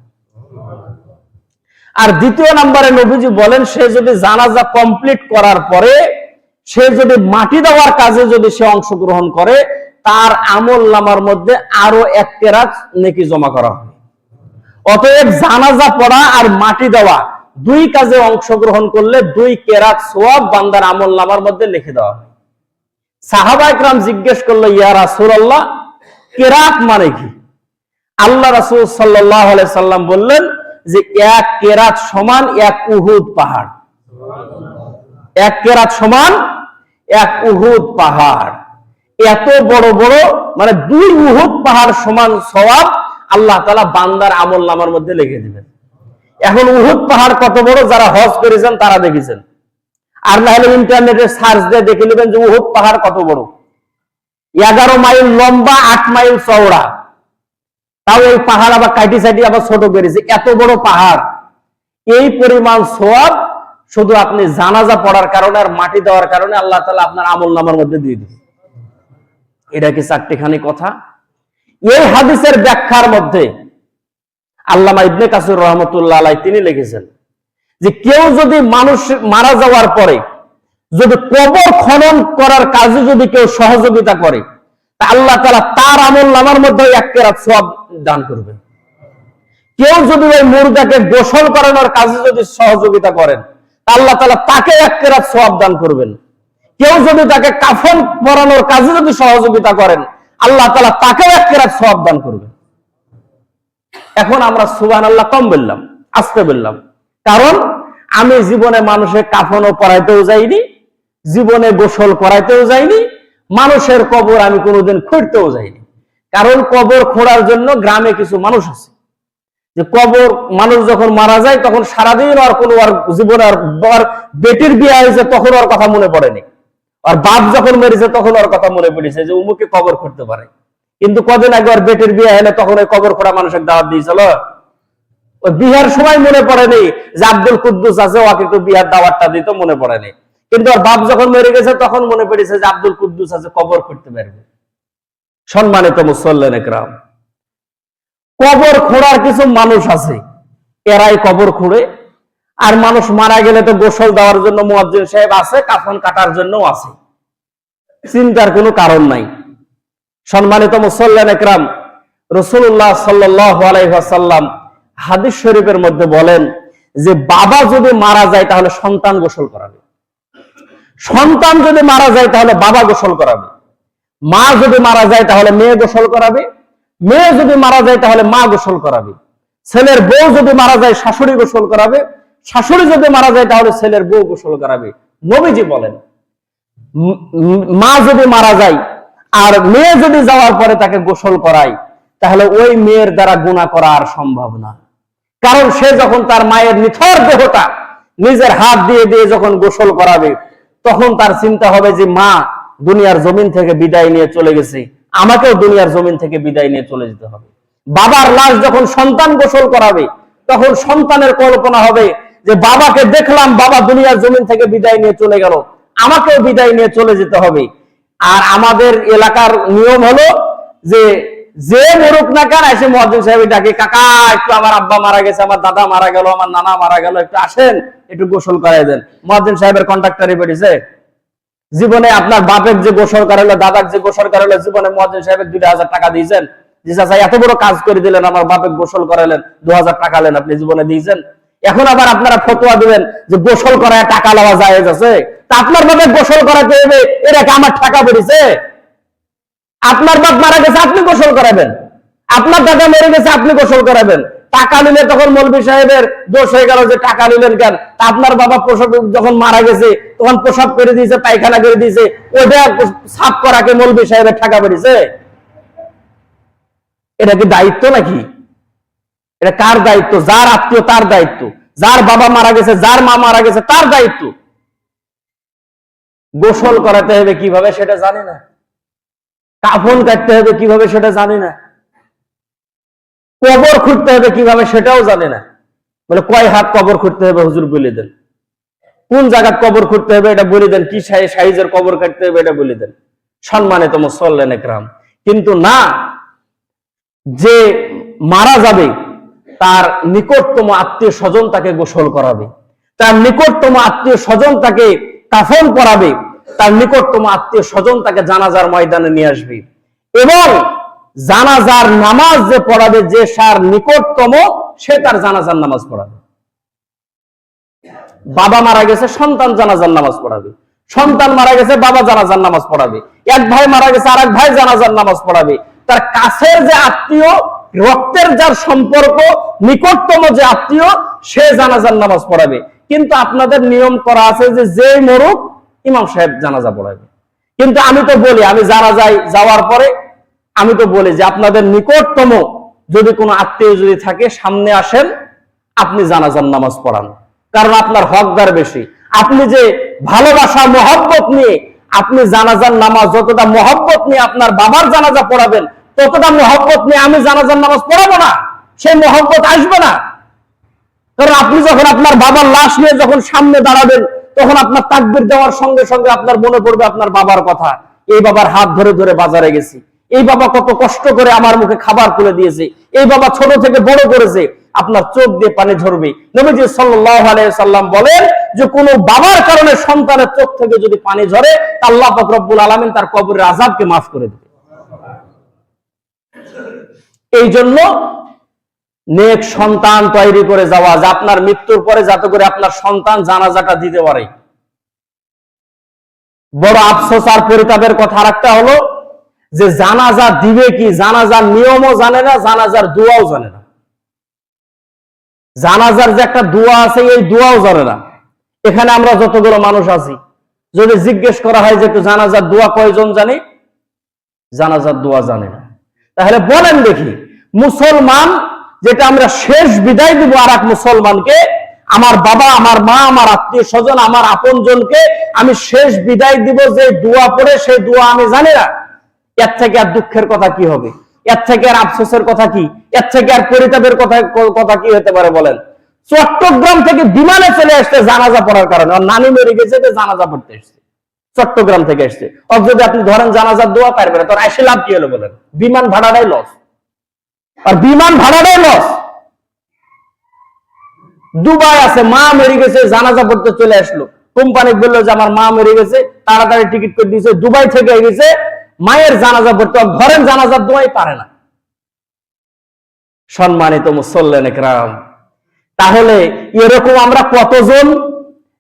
আর দ্বিতীয় নম্বরে নবীজি বলেন সে যদি জানাজা কমপ্লিট করার পরে সে যদি মাটি দেওয়ার কাজে যদি সে অংশগ্রহণ করে, তার আমল নামার মধ্যে আরো 1 কেরাত নেকি জমা করা হবে। অতএব জানাজা পড়া আর মাটি দেওয়া 2 কাজে অংশগ্রহণ করলে 2 কেরাত সওয়াব বান্দার আমল নামার মধ্যে লিখে দেওয়া হয়। সাহাবায়ে কেরাম জিজ্ঞেস করলো, ইয়া রাসূলুল্লাহ, কেরাত মানে কি? আল্লাহ রাসূল সাল্লাল্লাহু আলাইহি সাল্লাম বললেন যে 1 কেরাত সমান 1 উহুদ পাহাড়। 1 কেরাত সমান 1 উহুদ পাহাড়। এত বড় বড়, মানে 2 উহুদ পাহাড় সমান সওয়াব আল্লাহ তাআলা বান্দার আমল নামার মধ্যে লিখে দিবেন। এখন উহুদ পাহাড় কত বড় যারা হজ করেছেন তারা দেখেছেন, আর না হলে ইন্টারনেটে সার্চ দিয়ে দেখে নেবেন যে উহুদ পাহাড় কত বড়। 11 মাইল লম্বা, 8 মাইল চওড়া। তাও এই পাহাড় আবার কাটি সাইটি আবার ছোট করেছে। এত বড় পাহাড়, এই পরিমাণ সওয়াব শুধু আপনি জানাজা পড়ার কারণে আর মাটি দেওয়ার কারণে আল্লাহ তাআলা আপনার আমলনামার মধ্যে দিয়ে দিবে। এটা কি চারটিখানি কথা? এই হাদিসের ব্যাখ্যার মধ্যে আল্লামা ইবনে কাসির রহমতুল্লাহ আলাইহি তিনি লিখেছেন যে কেউ যদি মানুষ মারা যাওয়ার পরে যদি কবর খনন করার কাজে যদি কেউ সহযোগিতা করে, তা আল্লাহ তাআলা তার আমলনামার মধ্যে এক কেরাত সওয়াব দান করবেন। কেউ যদি ওই মুর্দাকে গোসল করানোর কাজে যদি সহযোগিতা করেন, তা আল্লাহ তাআলা তাকে এক কেরাত সওয়াব দান করবেন। কেউ যদি তাকে কাফন পরানোর কাজে যদি সহযোগিতা করেন, আল্লাহ তাআলা তাকে এক কেরাত সওয়াব দান করবেন। এখন আমরা সুবহানাল্লাহ কম বললাম, আস্তে বললাম, কারণ আমি জীবনে মানুষের কাফনও পরাইতেও যাইনি, জীবনে গোসল করাইতেও যাইনি, মানুষের কবর আমি কোনোদিন খুঁড়তেও যাইনি। কারণ কবর খোঁড়ার জন্য গ্রামে কিছু মানুষ আছে, যে কবর মানুষ যখন মারা যায় তখন সারাদিন আর কোনো আর জীবনে আর বেটির বিয়ে হয়েছে তখন ওর কথা মনে পড়েনি, আর বাপ যখন মেরেছে তখন ওর কথা মনে পড়েছে যে উমুকে কবর করতে পারে। কিন্তু কদিন আগে ওর বেটির বিয়ে হলে তখন ওই কবর খোঁড়া মানুষের দাওয়াত দিয়েছিল, ওই বিয়ার সময় মনে পড়েনি যে আব্দুল কুদ্দুস আছে, ওকে একটু বিয়ার দাওয়াতটা দিত, মনে পড়েনি। কিন্তু ওর বাপ যখন মেরে গেছে তখন মনে পড়েছে যে আব্দুল কুদ্দুস আছে, কবর করতে পারবে। সম্মানিত মুসল্লিন ইকরাম, কবর খোঁড়ার কিছু মানুষ আছে, এরাই কবর খুঁড়ে। আর মানুষ মারা গেলে তো গোসল দেওয়ার জন্য মুয়াজ্জিন সাহেব আছে, কাফন কাটার জন্য আছে, চিন্তার কোনো কারণ নাই। সম্মানিত মুসল্লিন ইকরাম, রাসূলুল্লাহ সাল্লাল্লাহু আলাইহি ওয়াসাল্লাম হাদিস শরীফের মধ্যে বলেন যে বাবা যদি মারা যায় তাহলে সন্তান গোসল করাবে, সন্তান যদি মারা যায় তাহলে বাবা গোসল করাবে, মা যদি মারা যায় তাহলে মেয়ে গোসল করাবে, মেয়ে যদি মারা যায় তাহলে মা গোসল করাবে, ছেলের বউ যদি মারা যায় শাশুড়ি গোসল করাবে, শাশুড়ি যদি মারা যায় তাহলে ছেলের বউ গোসল করাবে। নবীজি বলেন মা যদি মারা যায় আর মেয়ে যদি যাওয়ার পরে তাকে গোসল করায়, তাহলে ওই মেয়ের দ্বারা গুনাহ করা আর সম্ভব না। কারণ সে যখন তার মায়ের নিথর দেহটা নিজের হাত দিয়ে দিয়ে যখন গোসল করাবে, তখন তার চিন্তা হবে যে মা দুনিয়ার জমিন থেকে বিদায় নিয়ে চলে গেছে, আমাকেও দুনিয়ার জমিন থেকে বিদায় নিয়ে চলে যেতে হবে। বাবার লাশ যখন সন্তান গোসল করাবে, তখন সন্তানের কল্পনা হবে যে বাবাকে দেখলাম, বাবা দুনিয়ার জমিন থেকে বিদায় নিয়ে চলে গেল, আমাকেও বিদায় নিয়ে চলে যেতে হবে। আর আমাদের এলাকার নিয়ম হলো যে যে মরুক না কেন এসে মুয়াজ্জিন সাহেব ডাকে, কাকা একটু আমার আব্বা মারা গেছে, আমার দাদা মারা গেল, আমার নানা মারা গেল, একটু আসেন একটু গোসল করাই দেন। মুয়াজ্জিন সাহেবের কন্ট্রাক্টরে বেরিয়েছে, জীবনে আপনার বাপের যে গোসল করাইলো, দাদার যে গোসল করাইলো, জীবনে মুয়াজ্জিন সাহেবের 2000 টাকা দিয়েছেন? জি চাচা, এত বড় কাজ করে দিলেন, আমার বাপের গোসল করাইলেন, 2000 টাকা লেন, আপনি জীবনে দিয়েছেন? এখন আবার আপনারা ফতোয়া দিবেন যে গোসল করায় টাকা লওয়া জায়েজ আছে। তা আপনার বাপের গোসল করাতে হবে, এটা কি আমার টাকা বেরিয়েছে? আপনার বাপ মারা গেছে, আপনি গোসল করাবেন, আপনার দাদা মরে গেছে, আপনি গোসল করাবেন। টাকা নিলে তখন মৌলভী সাহেবের দোষ হয়ে গেল যে টাকা নিলেন কেন? আপনার বাবা প্রসব যখন মারা গেছে তখন প্রসাব করে দিয়েছে, পায়খানা করে দিয়েছে, ওটা সাফ করাকে মৌলভী সাহেবের টাকা বেরিয়েছে? এটা কি দায়িত্ব নাকি? এটা কার দায়িত্ব? যার আত্মীয় তার দায়িত্ব, যার বাবা মারা গেছে, যার মা মারা গেছে তার দায়িত্ব। গোসল করাতে হবে কিভাবে সেটা জানি না, কাফন কাটতে হবে কিভাবে সেটা জানি না, কবর খুঁড়তে হবে কিভাবে সেটাও জানি না। বলে কয় হাত কবর খুঁড়তে হবে হুজুর বলে দেন, কোন জায়গায় কবর খুঁড়তে হবে এটা বলে দেন, কি সাইজের কবর কাটতে হবে এটা বলে দেন। সম্মানিত মুসল্লিন ইকরাম, কিন্তু না, যে মারা যাবে তার নিকটতম আত্মীয় স্বজন তাকে গোসল করাবে, তার নিকটতম আত্মীয় স্বজন তাকে কাফন পরাবে, তার নিকটতম আত্মীয় স্বজন তাকে জানাজার ময়দানে নিয়ে আসবে, এবং জানাজার নামাজ যে পড়াবে, যে সার নিকটতম সে তার জানাজার নামাজ পড়াবে। বাবা মারা গেছে, সন্তান জানাজার নামাজ পড়াবে, সন্তান মারা গেছে, বাবা জানাজার নামাজ পড়াবে, এক ভাই মারা গেছে, আর এক ভাই জানাজার নামাজ পড়াবে। তার কাছের যে আত্মীয়, রক্তের যার সম্পর্ক, নিকটতম যে আত্মীয়, সে জানাজার নামাজ পড়াবে। কিন্তু আপনাদের নিয়ম করা আছে যে যে মরুক ইমাম সাহেব জানাজা পড়াবে। কিন্তু আমি তো বলি, আমি জানাজায় যাওয়ার পরে আমি তো বলি যে আপনাদের নিকটতম যদি কোনো আত্মীয় যদি থাকে, সামনে আসেন, আপনি জানাজার নামাজ পড়ান, কারণ আপনার হকদার বেশি। আপনি যে ভালোবাসা মহব্বত নিয়ে আপনি জানাজার নামাজ, যতটা মহব্বত নিয়ে আপনার বাবার জানাজা পড়াবেন, ততটা মহব্বত নিয়ে আমি জানাজার নামাজ পড়াবো না, সেই মহব্বত আসবে না। কারণ আপনি যখন আপনার বাবার লাশ নিয়ে যখন সামনে দাঁড়াবেন, তখন আপনার তাকবীর দেওয়ার সঙ্গে সঙ্গে আপনার মনে পড়বে আপনার বাবার কথা। এই বাবার হাত ধরে ধরে বাজারে গেছি, এই বাবা কত কষ্ট করে আমার মুখে খাবার তুলে দিয়েছে, এই বাবা ছোট থেকে বড় করেছে। আপনার চোখ দিয়ে পানি ঝরবে। নবীজি সাল্লাল্লাহু আলাইহি সাল্লাম বলেন যে কোন বাবার কারণে সন্তানের চোখ থেকে যদি পানি ঝরে, আল্লাহ পাক রব্বুল আলামিন তার কবরের আযাবকে মাফ করে দেবে। এই জন্য নেক সন্তান তৈরি করে যাওয়া, যে আপনার মৃত্যুর পরে যাতে করে আপনার সন্তান জানাজাটা দিতে পারে। বড় আফসোস আর পরিতাপের কথা আরেকটা হলো যে জানাজা দিবে কি, জানাজার নিয়মও জানে না, জানাজার দোয়াও জানে না। জানাজার যে একটা দোয়া আছে, এই দোয়াও জানে না। এখানে আমরা যতগুলো মানুষ আছি, যদি জিজ্ঞেস করা হয় যে একটু জানাজার দোয়া কয়জন জানে, জানাজার দোয়া জানে না। তাহলে বলেন দেখি, মুসলমান যেটা আমরা শেষ বিদায় দিব আর এক মুসলমানকে, আমার বাবা, আমার মা, আমার আত্মীয় স্বজন, আমার আপন জনকে আমি শেষ বিদায় দিব যে দোয়া পড়ে, সেই দোয়া আমি জানি না। এর থেকে আর দুঃখের কথা কি হবে? এর থেকে আর আফসোসের কথা কি? এর থেকে আর পরিতাপের কথা কি হতে পারে বলেন? চট্টগ্রাম থেকে বিমানে চলে আসছে জানাজা পড়ার কারণে। ওর নানি মরে গেছে, জানাজা পড়তে এসছে, চট্টগ্রাম থেকে আসছে। অথচ যদি আপনি ধরেন জানাজার দোয়া পারবে না, তোর আসে লাভ কি হলো বলেন? বিমান ভাড়াটাই লস, আর বিমান ভাড়াটাই লস। দুবাই আছে, মা মরে গেছে, জানাজা পড়তে চলে আসলো। কোম্পানি বললো যে আমার মা মরে গেছে, তাড়াতাড়ি টিকিট করে দিয়েছে, দুবাই থেকে গেছে মায়ের জানাজা পড়তে, ঘরের জানাজার দোয়াই পারে না। সম্মানিত মুসল্লিন ইকরাম, তাহলে এরকম আমরা কতজন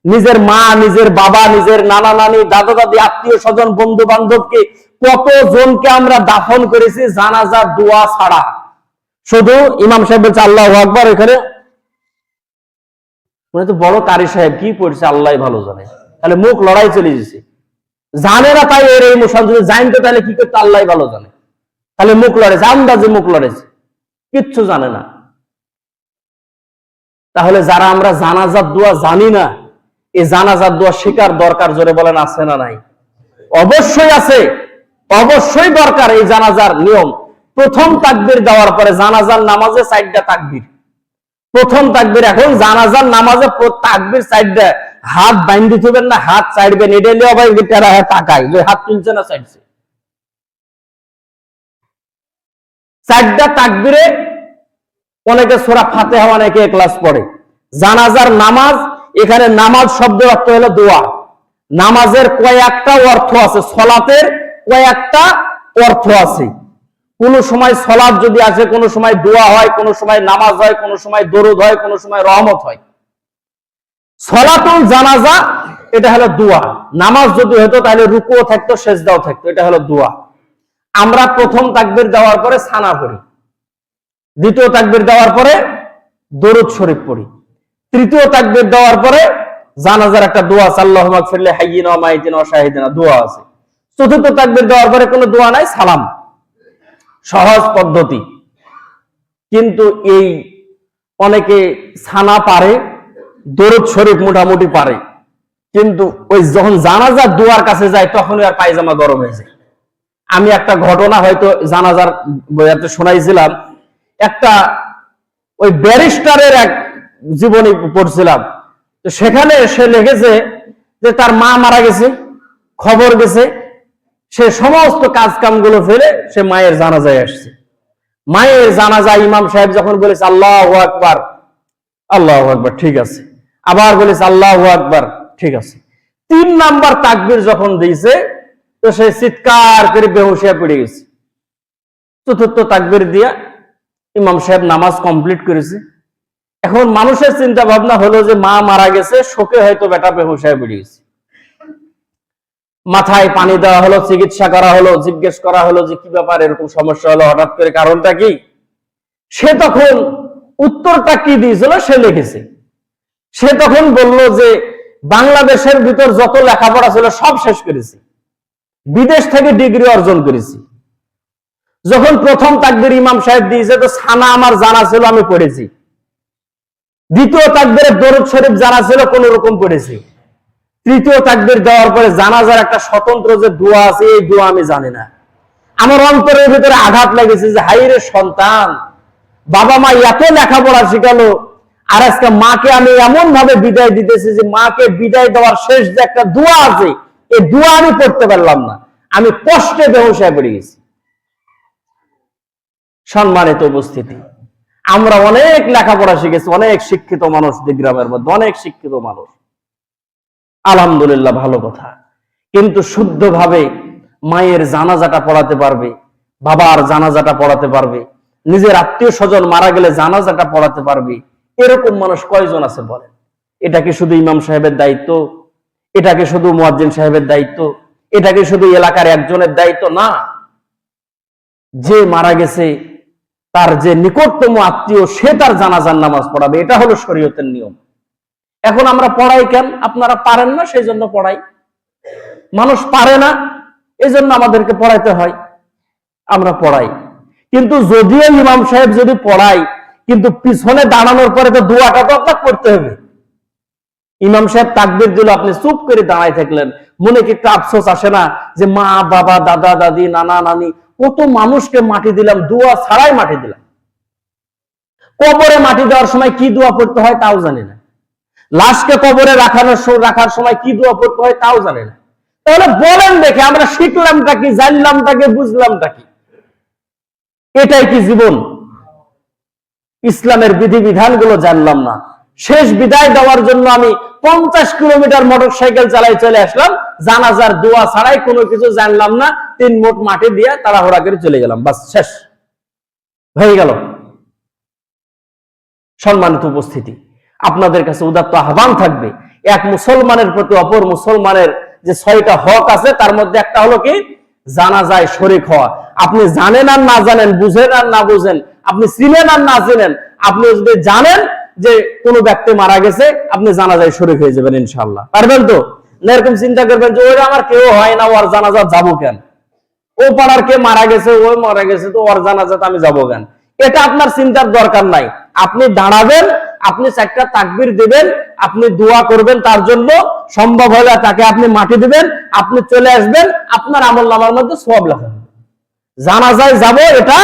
নিজের মা, নিজের বাবা, নিজের নানা নানি, দাদা দাদি, আত্মীয় স্বজন, বন্ধু বান্ধবকে কতজনকে আমরা দাফন করেছি জানাজার দোয়া ছাড়া? শুধু ইমাম সাহেব বলছে আল্লাহু আকবার, এখানে মানে তো বড় কারি সাহেব কি পড়ছে আল্লাহ ভালো জানে, তাহলে মুখ লড়াই চলে গেছে। জানে না তাই এর এই মুসান, যদি জানতো তাহলে কি করতো আল্লাহ ভালো জানে। তাহলে মুখ লড়েছে, আন্দাজে মুখ লড়েছে, কিচ্ছু জানে না। তাহলে যারা আমরা জানাজার দোয়া জানি না, এই জানাজার দোয়া শেখার দরকার জোরে বলেন আছে না নাই? অবশ্যই আছে, অবশ্যই দরকার। এই জানাজার নিয়ম, প্রথম তাকবীর দেওয়ার পরে জানাজার নামাজে 4টা তাকবীর, প্রথম তাকবীর। এখন জানাজার নামাজে তাকবীর 4টা, হাত বাইন্ধে থবেন না, হাত চাইবেন, এটা নিয়ে আবার তেরা তাকায় যে হাত তুলছে না চাইছে। 4টা তাকবীরে অনেকে সূরা ফাতিহা, অনেকে ইখলাস পড়ে। জানাজার নামাজ, এখানে নামাজ শব্দ অর্থ হলো দোয়া। নামাজের কয়েকটা অর্থ আছে, সলাতের কয়েকটা অর্থ আছে। কোন সময় সলাত যদি আসে, কোন সময় দোয়া হয়, কোন সময় নামাজ হয়, কোন সময় দরুদ হয়, কোন সময় রহমত হয়। সলাতুল জানাজা এটা হলো দোয়া। নামাজ যদি হতো তাহলে রুকুও থাকতো, সেজদাও থাকতো, এটা হলো দোয়া। আমরা প্রথম তাকবীর দেওয়ার পরে সানা পড়ি, দ্বিতীয় তাকবীর দেওয়ার পরে দরুদ শরীফ পড়ি, তৃতীয় তাকবীর দেওয়ার পরে জানাজার একটা দোয়া আছে, আল্লাহুম্মা আগফির লি হাইয়িনা ওয়া মাইয়িতিনা ওয়া শাহিদিনা, দোয়া আছে। চতুর্থ তাকবীর দেওয়ার পরে কোনো দোয়া নাই, সালাম। সহজ পদ্ধতি। কিন্তু এই অনেকে সানা পারে, দরুদ শরীফ মোটামুটি পারে, কিন্তু ওই যখন জানাজার দোয়ার কাছে যায় তখনই আর পায়জামা গরম হয়ে যায়। আমি একটা ঘটনা হয়তো জানাজার বইতে শোনাইছিলাম, একটা ওই ব্যারিস্টারের এক জীবনী পড়ছিলাম, তো সেখানে সে লিখেছে যে তার মা মারা গেছে, খবর গেছে, সে সমস্ত কাজ কামগুলো ফেলে সে মায়ের জানাজায় আসছে। মায়ের জানাজায় ইমাম সাহেব যখন বলেছে আল্লাহু আকবার, আল্লাহু আকবার, ঠিক আছে, আবার বলেছে আল্লাহু আকবার, ঠিক আছে। 3 নাম্বার তাকবীর যখন দিয়েছে, তো সে চিৎকার করে বেহুশ হয়ে পড়ে গেছে। চতুর্থ তাকবীর দিয়া ইমাম সাহেব নামাজ কমপ্লিট করেছে। এখন মানুষের চিন্তা ভাবনা হলো যে মা মারা গেছে, শোকে হয়তো বেটা বেহুশ হয়ে পড়ে গেছে। মাথায় পানি দেওয়া হলো, চিকিৎসা করা হলো, জিজ্ঞেস করা হলো যে কি ব্যাপার, এরকম সমস্যা হলো হঠাৎ করে, কারণটা কি? সে তখন উত্তরটা কি দিয়েছিল সে লিখেছে। সে তখন বলল যে বাংলাদেশের ভিতর যত লেখাপড়া ছিল সব শেষ করেছি, বিদেশ থেকে ডিগ্রি অর্জন করেছি। যখন প্রথম তাকবীর ইমাম সাহেব দিয়েছে, তো সানা আমার জানা ছিল, আমি পড়েছি। দ্বিতীয় তাকবীরে দরুদ শরীফ জানা ছিল, কোন রকম পড়েছি। তৃতীয় তাকবীর দেওয়ার পরে জানাজার একটা স্বতন্ত্র যে দোয়া আছে, এই দোয়া আমি জানি না। আমার অন্তরের ভিতরে আঘাত লেগেছে যে হাইরে সন্তান, বাবা মা এত লেখাপড়া শিখালো, আর আজকে মাকে আমি এমন ভাবে বিদায় দিতেছি যে মাকে বিদায় দেওয়ার শেষ যে একটা দোয়া আছে, এই দোয়া আমি পড়তে পারলাম না, আমি কষ্টে বেহুশ হয়ে পড়ে গেছি। সম্মানিত উপস্থিতি, আমরা অনেক লেখাপড়া শিখেছি, অনেক শিক্ষিত মানুষ গ্রামের মধ্যে, অনেক শিক্ষিত মানুষ, আলহামদুলিল্লাহ, ভালো কথা। কিন্তু শুদ্ধভাবে মায়ের জানাজাটা পড়াতে পারবে, বাবার জানাজাটা পড়াতে পারবে, নিজের আত্মীয় স্বজন মারা গেলে জানাজাটা পড়াতে পারবে, এরকম মানুষ কয়জন আছে বলেন? এটা কি শুধু ইমাম সাহেবের দায়িত্ব? এটা কি শুধু মুয়াজ্জিন সাহেবের দায়িত্ব? এটা কি শুধু এলাকার একজনের দায়িত্ব? না, যে মারা গেছে তার যে নিকটতম আত্মীয় সে তার জানাজার নামাজ পড়াবে, এটা হলো শরীয়তের নিয়ম। এখন আমরা পড়াই কেন? আপনারা পারেন না সেই জন্য পড়াই। মানুষ পারে না এই জন্য আমাদেরকে পড়াইতে হয়, আমরা পড়াই। কিন্তু যদিও ইমাম সাহেব যদি পড়াই, কিন্তু পিছনে দাঁড়ানোর পরে তো দোয়াটা তো আপনার করতে হবে। ইমাম সাহেব তাকবীর দিল, আপনি চুপ করে দাঁড়ায় থাকলেন, মনে কি একটা আফসোস আসে না যে মা বাবা দাদা দাদি নানা নানি কত মানুষকে মাটি দিলাম, দোয়া ছাড়াই মাটি দিলাম। কবরে মাটি দেওয়ার সময় কি দোয়া পড়তে হয় তাও জানি না, লাশকে কবরে রাখার সময় কি দোয়া পড়তে হয় তাও জানি না। তাহলে বলেন দেখে আমরা শিখলামটা কি, জানলামটা কি, বুঝলামটা কি? এটাই কি জীবন? ইসলামের বিধিবিধানগুলো জানলাম না, শেষ বিদায় দেওয়ার জন্য আমি 50 কিলোমিটার মোটর সাইকেল চালাই চলে আসলাম, জানাজার দোয়া ছাড়াই কোনো কিছু জানলাম না, 3 মুঠ মাটি দিয়ে তাড়াহুড়া করে চলে গেলাম, বাস শেষ হয়ে গেল। সম্মানিত উপস্থিতি, আপনাদের কাছে উদাত্ত আহ্বান থাকবে, এক মুসলমানের প্রতি অপর মুসলমানের যে 6টা হক আছে তার মধ্যে একটা হলো কি? জানাজায় শরীক হওয়া। আপনি জানেন আর না জানেন, বুঝেন আর না বুঝেন, আপনি চিনেন আর না চিনেন, আপনি যদি জানেন যে কোন ব্যক্তি মারা গেছে, আপনি জানাজায় শরীক হয়ে যাবেন ইনশাআল্লাহ। পারবেন তো? না এরকম চিন্তা করবেন যে ওই আমার কেউ হয় না, ওর জানাজা যাবো কেন, ও পাড়ার কে মারা গেছে, ওই মারা গেছে, তো ওর জানাজাতে আমি যাবো কেন? এটা আপনার চিন্তার দরকার নাই। আপনি দাঁড়াবেন, আপনি 4টা তাকবীর দিবেন, আপনি দোয়া করবেন তার জন্য, সম্ভব হলে তাকে আপনি মাটি দিবেন, আপনি চলে আসবেন, আপনার আমলনামার মধ্যে সওয়াব লেখা হবে। জানাজায় যাব এটা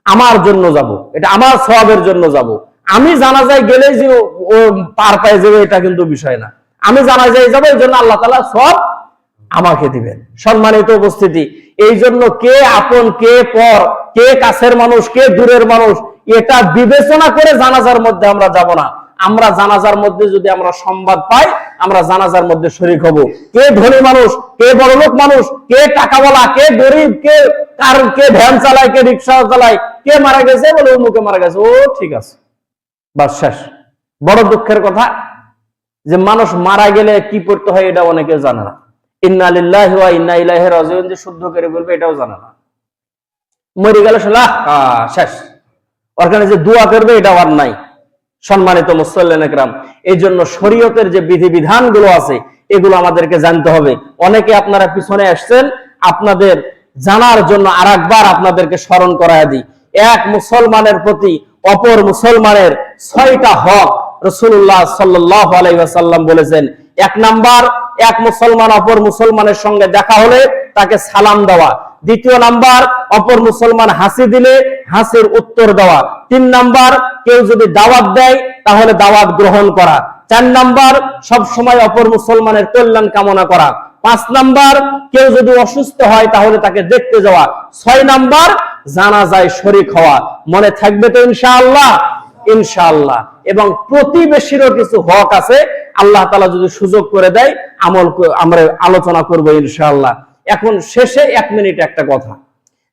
আমার জন্য যাব, এটা আমার সওয়াবের জন্য যাব। আমি জানাজায় গেলেই যে ও পার পায়ে যাবে এটা কিন্তু বিষয় না, আমি জানাজায় যাব এই জন্য আল্লাহ তাআলা সওয়াব আমাকে দিবেন। সম্মানিত উপস্থিতি, এই জন্য কে আপন কে পর, কে কাছের মানুষ কে দূরের মানুষ, এটা বিবেচনা করে জানাজার মধ্যে আমরা যাব না। আমরা জানাজার মধ্যে যদি আমরা সংবাদ পাই, আমরা জানাজার মধ্যে শরীক হব। কে ধনী মানুষ, কে বড়লোক মানুষ, কে টাকাওয়ালা, কে গরিব, কে কার, কে ভ্যান চালায়, কে রিক্সা চালায়, কে মারা গেছে বলে অমুকে মারা গেছে, ও ঠিক আছে, বাস শেষ। বড় দুঃখের কথা যে মানুষ মারা গেলে কি করতে হয় এটা অনেকে জানে না। ইন্না লিল্লাহি ওয়া ইন্না ইলাইহি রাজিউন যে শুদ্ধ করে বলবে এটাও জানে না। মরে গেল শেষ, ওখানে যে দোয়া করবে এটাও আর নাই। সম্মানিত মুসল্লিন একরাম, এই জন্য শরীয়তের যে বিধিবিধানগুলো আছে এগুলো আমাদেরকে জানতে হবে। অনেকে আপনারা পিছনে আসছেন, আপনাদের জানার জন্য আরেকবার আপনাদেরকে স্মরণ করায় দিই। এক মুসলমানের প্রতি অপর মুসলমানের 6টা হক রাসূলুল্লাহ সাল্লাল্লাহু আলাইহি ওয়াসাল্লাম বলেছেন। 1 নাম্বার, এক মুসলমান অপর মুসলমানের সঙ্গে দেখা হলে তাকে সালাম দেওয়া। 2 নাম্বার, অপর মুসলমান হাসি দিলে হাসির উত্তর দেওয়া। 3 নাম্বার, কেউ যদি দাওয়াত দেয় তাহলে দাওয়াত গ্রহণ করা। 4 নাম্বার, সব সময় অপর মুসলমানের কল্যাণ কামনা করা। 5 নাম্বার, কেউ যদি অসুস্থ হয় তাহলে তাকে দেখতে যাওয়া। 6 নাম্বার, জানাজায় শরীক হওয়া। মনে থাকবে তো ইনশাআল্লাহ? ইনশাআল্লাহ। এবং প্রতিবেশীরও কিছু হক আছে, আল্লাহ তাআলা যদি সুযোগ করে দেয় আমরা আলোচনা করব ইনশাআল্লাহ। এখন শেষে 1 মিনিট একটা কথা,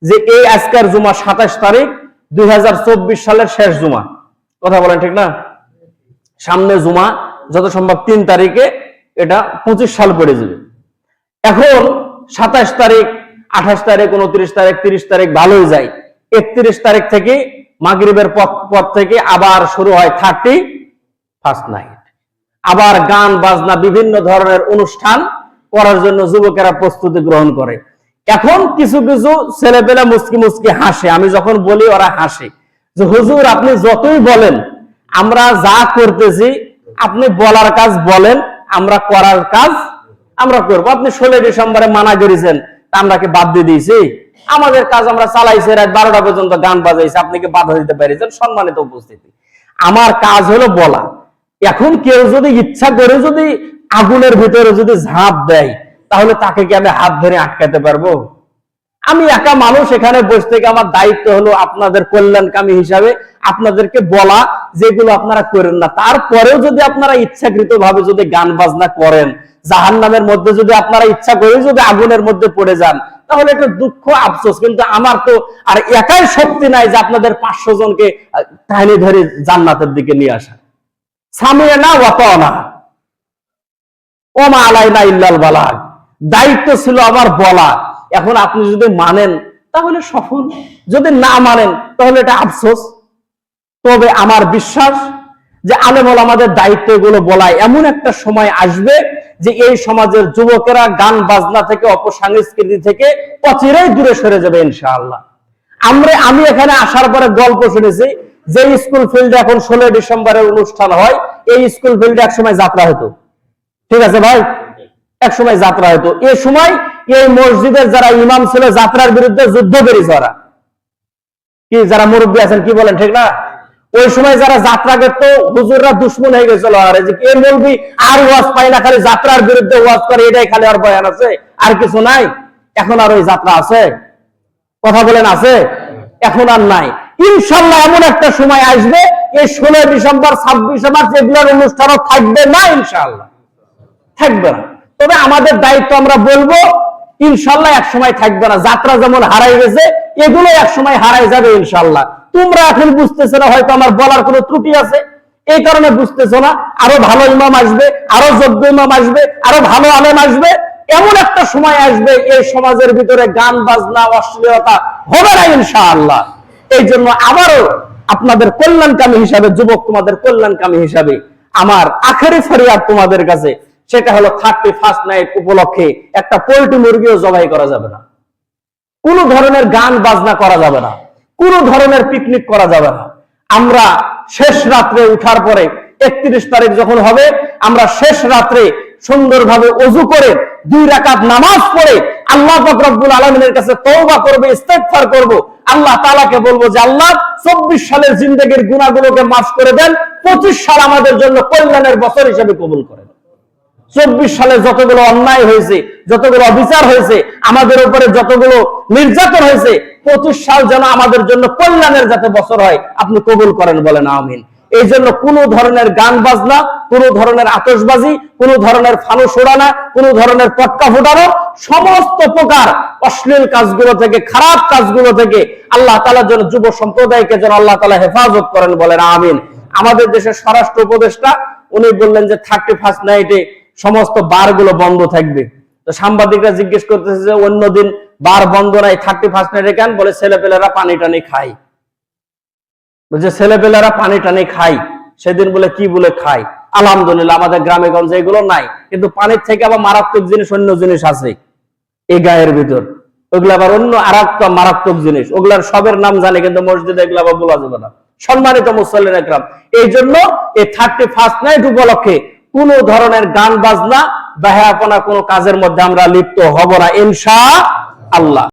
যে এই আজকের জুমা 27 তারিখ 2024 সালের শেষ জুমা, কথা বলেন ঠিক না? সামনে জুমা যত সম্ভব 3 তারিখে, এটা 25 সাল পড়ে যাবে। এখন 27 তারিখ, 28 তারিখ, 29 তারিখ, 30 তারিখ ভালোই যায়। 31 তারিখ থেকে মাগরিবের পর থেকে আবার শুরু হয় 31st নাইট। আবার গান বাজনা বিভিন্ন ধরনের অনুষ্ঠান করার জন্য যুবকেরা প্রস্তুতি গ্রহণ করে। এখন কিছু কিছু ছেলেপেলে মুস্কি মুস্কি হাসে, আমি যখন বলি ওরা হাসে যে হুজুর আপনি যতই বলেন, আমরা যা করতেছি আপনি বলার কাজ বলেন, আমরা করার কাজ আমরা করবো। আপনি 16 ডিসেম্বরে মানা করেছেন, আমরা কি বাদ দিয়ে দিয়েছি? আমাদের কাজ আমরা চালাইছি, রাত 12টা পর্যন্ত গান বাজাইছি, আপনি কি বাধা দিতে পেরেছেন? সম্মানিত উপস্থিতি, আমার কাজ হলো বলা। এখন কেউ যদি ইচ্ছা করে যদি আগুনের ভিতরে যদি ঝাঁপ দেয়, তাহলে তাকে কি আমি হাত ধরে আটকাতে পারবো? আমি একা মানুষ এখানে বসে থেকে আমার দায়িত্ব হলো আপনাদের কল্যাণকামী হিসাবে আপনাদেরকে বলা, যেগুলো আপনারা করেন না। তারপরেও যদি আপনারা ইচ্ছাকৃত ভাবে যদি গান বাজনা করেন, জাহান্নামের মধ্যে যদি আপনারা ইচ্ছা করে যদি আগুনের মধ্যে পড়ে যান, তাহলে এটা দুঃখ আফসোস। কিন্তু আমার তো আর একাই শক্তি নাই যে আপনাদের 500 জনকে টাইনে ধরে জান্নাতের দিকে নিয়ে আসা। সামিয়ে না ওয়াতানা ওমা আলাইনা ইল্লাল বালাগ, দায়িত্ব ছিল আমার বলা। এখন আপনি যদি মানেন তাহলে সফল, যদি না মানেন তাহলে এটা আফসোস। তবে আমার বিশ্বাস যে আলেম ওলামাদের দায়িত্ব এগুলো বলায়। এমন একটা সময় আসবে যে এই সমাজের যুবকেরা গান বাজনা থেকে, অপসংস্কৃতি থেকে অচিরেই দূরে সরে যাবে ইনশাআল্লাহ। আমি এখানে আসার পরে গল্প শুনেছি যে স্কুল ফিল্ডে এখন 16 ডিসেম্বরের অনুষ্ঠান হয়, এই স্কুল ফিল্ডে একসময় যাত্রা হতো। ঠিক আছে ভাই, একসময় যাত্রা হতো। এই সময় এই মসজিদের যারা ইমাম ছিল যাত্রার বিরুদ্ধে যুদ্ধ করেছে ওরা। কি যারা মুরব্বী আছেন কি বলেন, ঠিক না? ওই সময় যারা যাত্রা করতো হুজুররা দুশ্মন হয়ে গেছিল, আর যে কে বলবি আর ওয়াজ পাই না, খালি যাত্রার বিরুদ্ধে ওয়াজ করে, এটাই খালি আর বয়ান আছে, আর কিছু নাই। এখন আর ওই যাত্রা আছে? কথা বলেন আছে? এখন আর নাই। ইনশাআল্লাহ এমন একটা সময় আসবে এই 16 ডিসেম্বর 26 মার্চ এগুলোর অনুষ্ঠানও থাকবে না, ইনশাআল্লাহ থাকবে না। তবে আমাদের দায়িত্ব আমরা বলবো ইনশাআল্লাহ এক সময় থাকবে না। যাত্রা যেমন হারাই গেছে এগুলো এক সময় হারাই যাবে ইনশাআল্লাহ। তোমরা এখন বুঝতেছো না, হয়তো আমার বলার কোনো ত্রুটি আছে, এই কারণে বুঝতেছো না। আরো ভালো ইমাম আসবে, আরো যোগ্য ইমাম আসবে, আরো ভালো আলেম আসবে। এমন একটা সময় আসবে এই সমাজের ভিতরে গান বাজনা অশ্লীলতা হবে না ইনশাআল্লাহ। এই জন্য আবারও আপনাদের কল্যাণকামী হিসাবে, যুবক তোমাদের কল্যাণকামী হিসাবে আমার আখেরি ফরিয়াদ তোমাদের কাছে, সেটা হলো 31st নাইট উপলক্ষে একটা পোল্ট্রি মুরগিও জবাই করা যাবে না, কোন ধরনের গান বাজনা করা যাবে না, কোন ধরনের পিকনিক করা যাবে না। আমরা শেষ রাত্রে উঠার পরে 31 তারিখ যখন হবে, আমরা শেষ রাত্রে সুন্দরভাবে ওযু করে 2 রাকাত নামাজ পড়ে আল্লাহ পাক রব্বুল আলামিনের কাছে তওবা করব, ইস্তেগফার করব। আল্লাহ তাআলাকে বলবো যে আল্লাহ 24 সালের জিন্দেগীর গুনাহগুলোকে মাফ করে দেন, 25 সাল আমাদের জন্য কল্যাণের বছর হিসেবে কবুল করেন। 24 সালে যতগুলো অন্যায় হয়েছে, যতগুলো অবিচার হয়েছে, আমাদের উপরে যতগুলো নির্যাতন হয়েছে, 25 সাল যেন আমাদের জন্য কল্যাণের যাতে বছর হয় আপনি কবুল করেন, বলেন আমিন। এই জন্য কোন ধরনের গান বাজনা, কোন ধরনের আতশবাজি, কোন ধরনের ফানুস ওড়ানো, কোন ধরনের পটকা ফোটানো, সমস্ত প্রকার অশ্লীল কাজগুলো থেকে, খারাপ কাজগুলো থেকে আল্লাহ তাআলার জন্য যুব সম্প্রদায়কে যেন আল্লাহ তাআলা হেফাজত করেন, বলেন আমিন। আমাদের দেশের স্বরাষ্ট্র উপদেষ্টা উনি বললেন যে 31st নাইটে সমস্ত বারগুলো বন্ধ থাকবে। তো সাংবাদিকরা জিজ্ঞেস করতেছে যে অন্যদিন বার বন্ধ নাই, 31st নাইটে কেন? বলে ছেলেপেলেরা পানি টানি খায়। বলছে ছেলেপেলেরা পানি টানি খায়, সেদিন বলে কি বলে খায়? আলহামদুলিল্লাহ আমাদের গ্রামে গঞ্জে এগুলো নাই, কিন্তু পানির থেকে আবার মারাত্মক জিনিস, অন্য জিনিস আছে এই গায়ের ভিতর। ওগুলো আবার অন্য আরেকটা মারাত্মক জিনিস, ওগুলার সবের নাম জানে, কিন্তু মসজিদে এগুলো আবার বলা যাবে না। সম্মানিত মুসল্লিন একরাম, এই জন্য এই 31st নাইট উপলক্ষে কোন ধরনের গান বাজনা, বেহায়াপনা কোনো কাজের মধ্যে আমরা লিপ্ত হব না ইনশাআল্লাহ।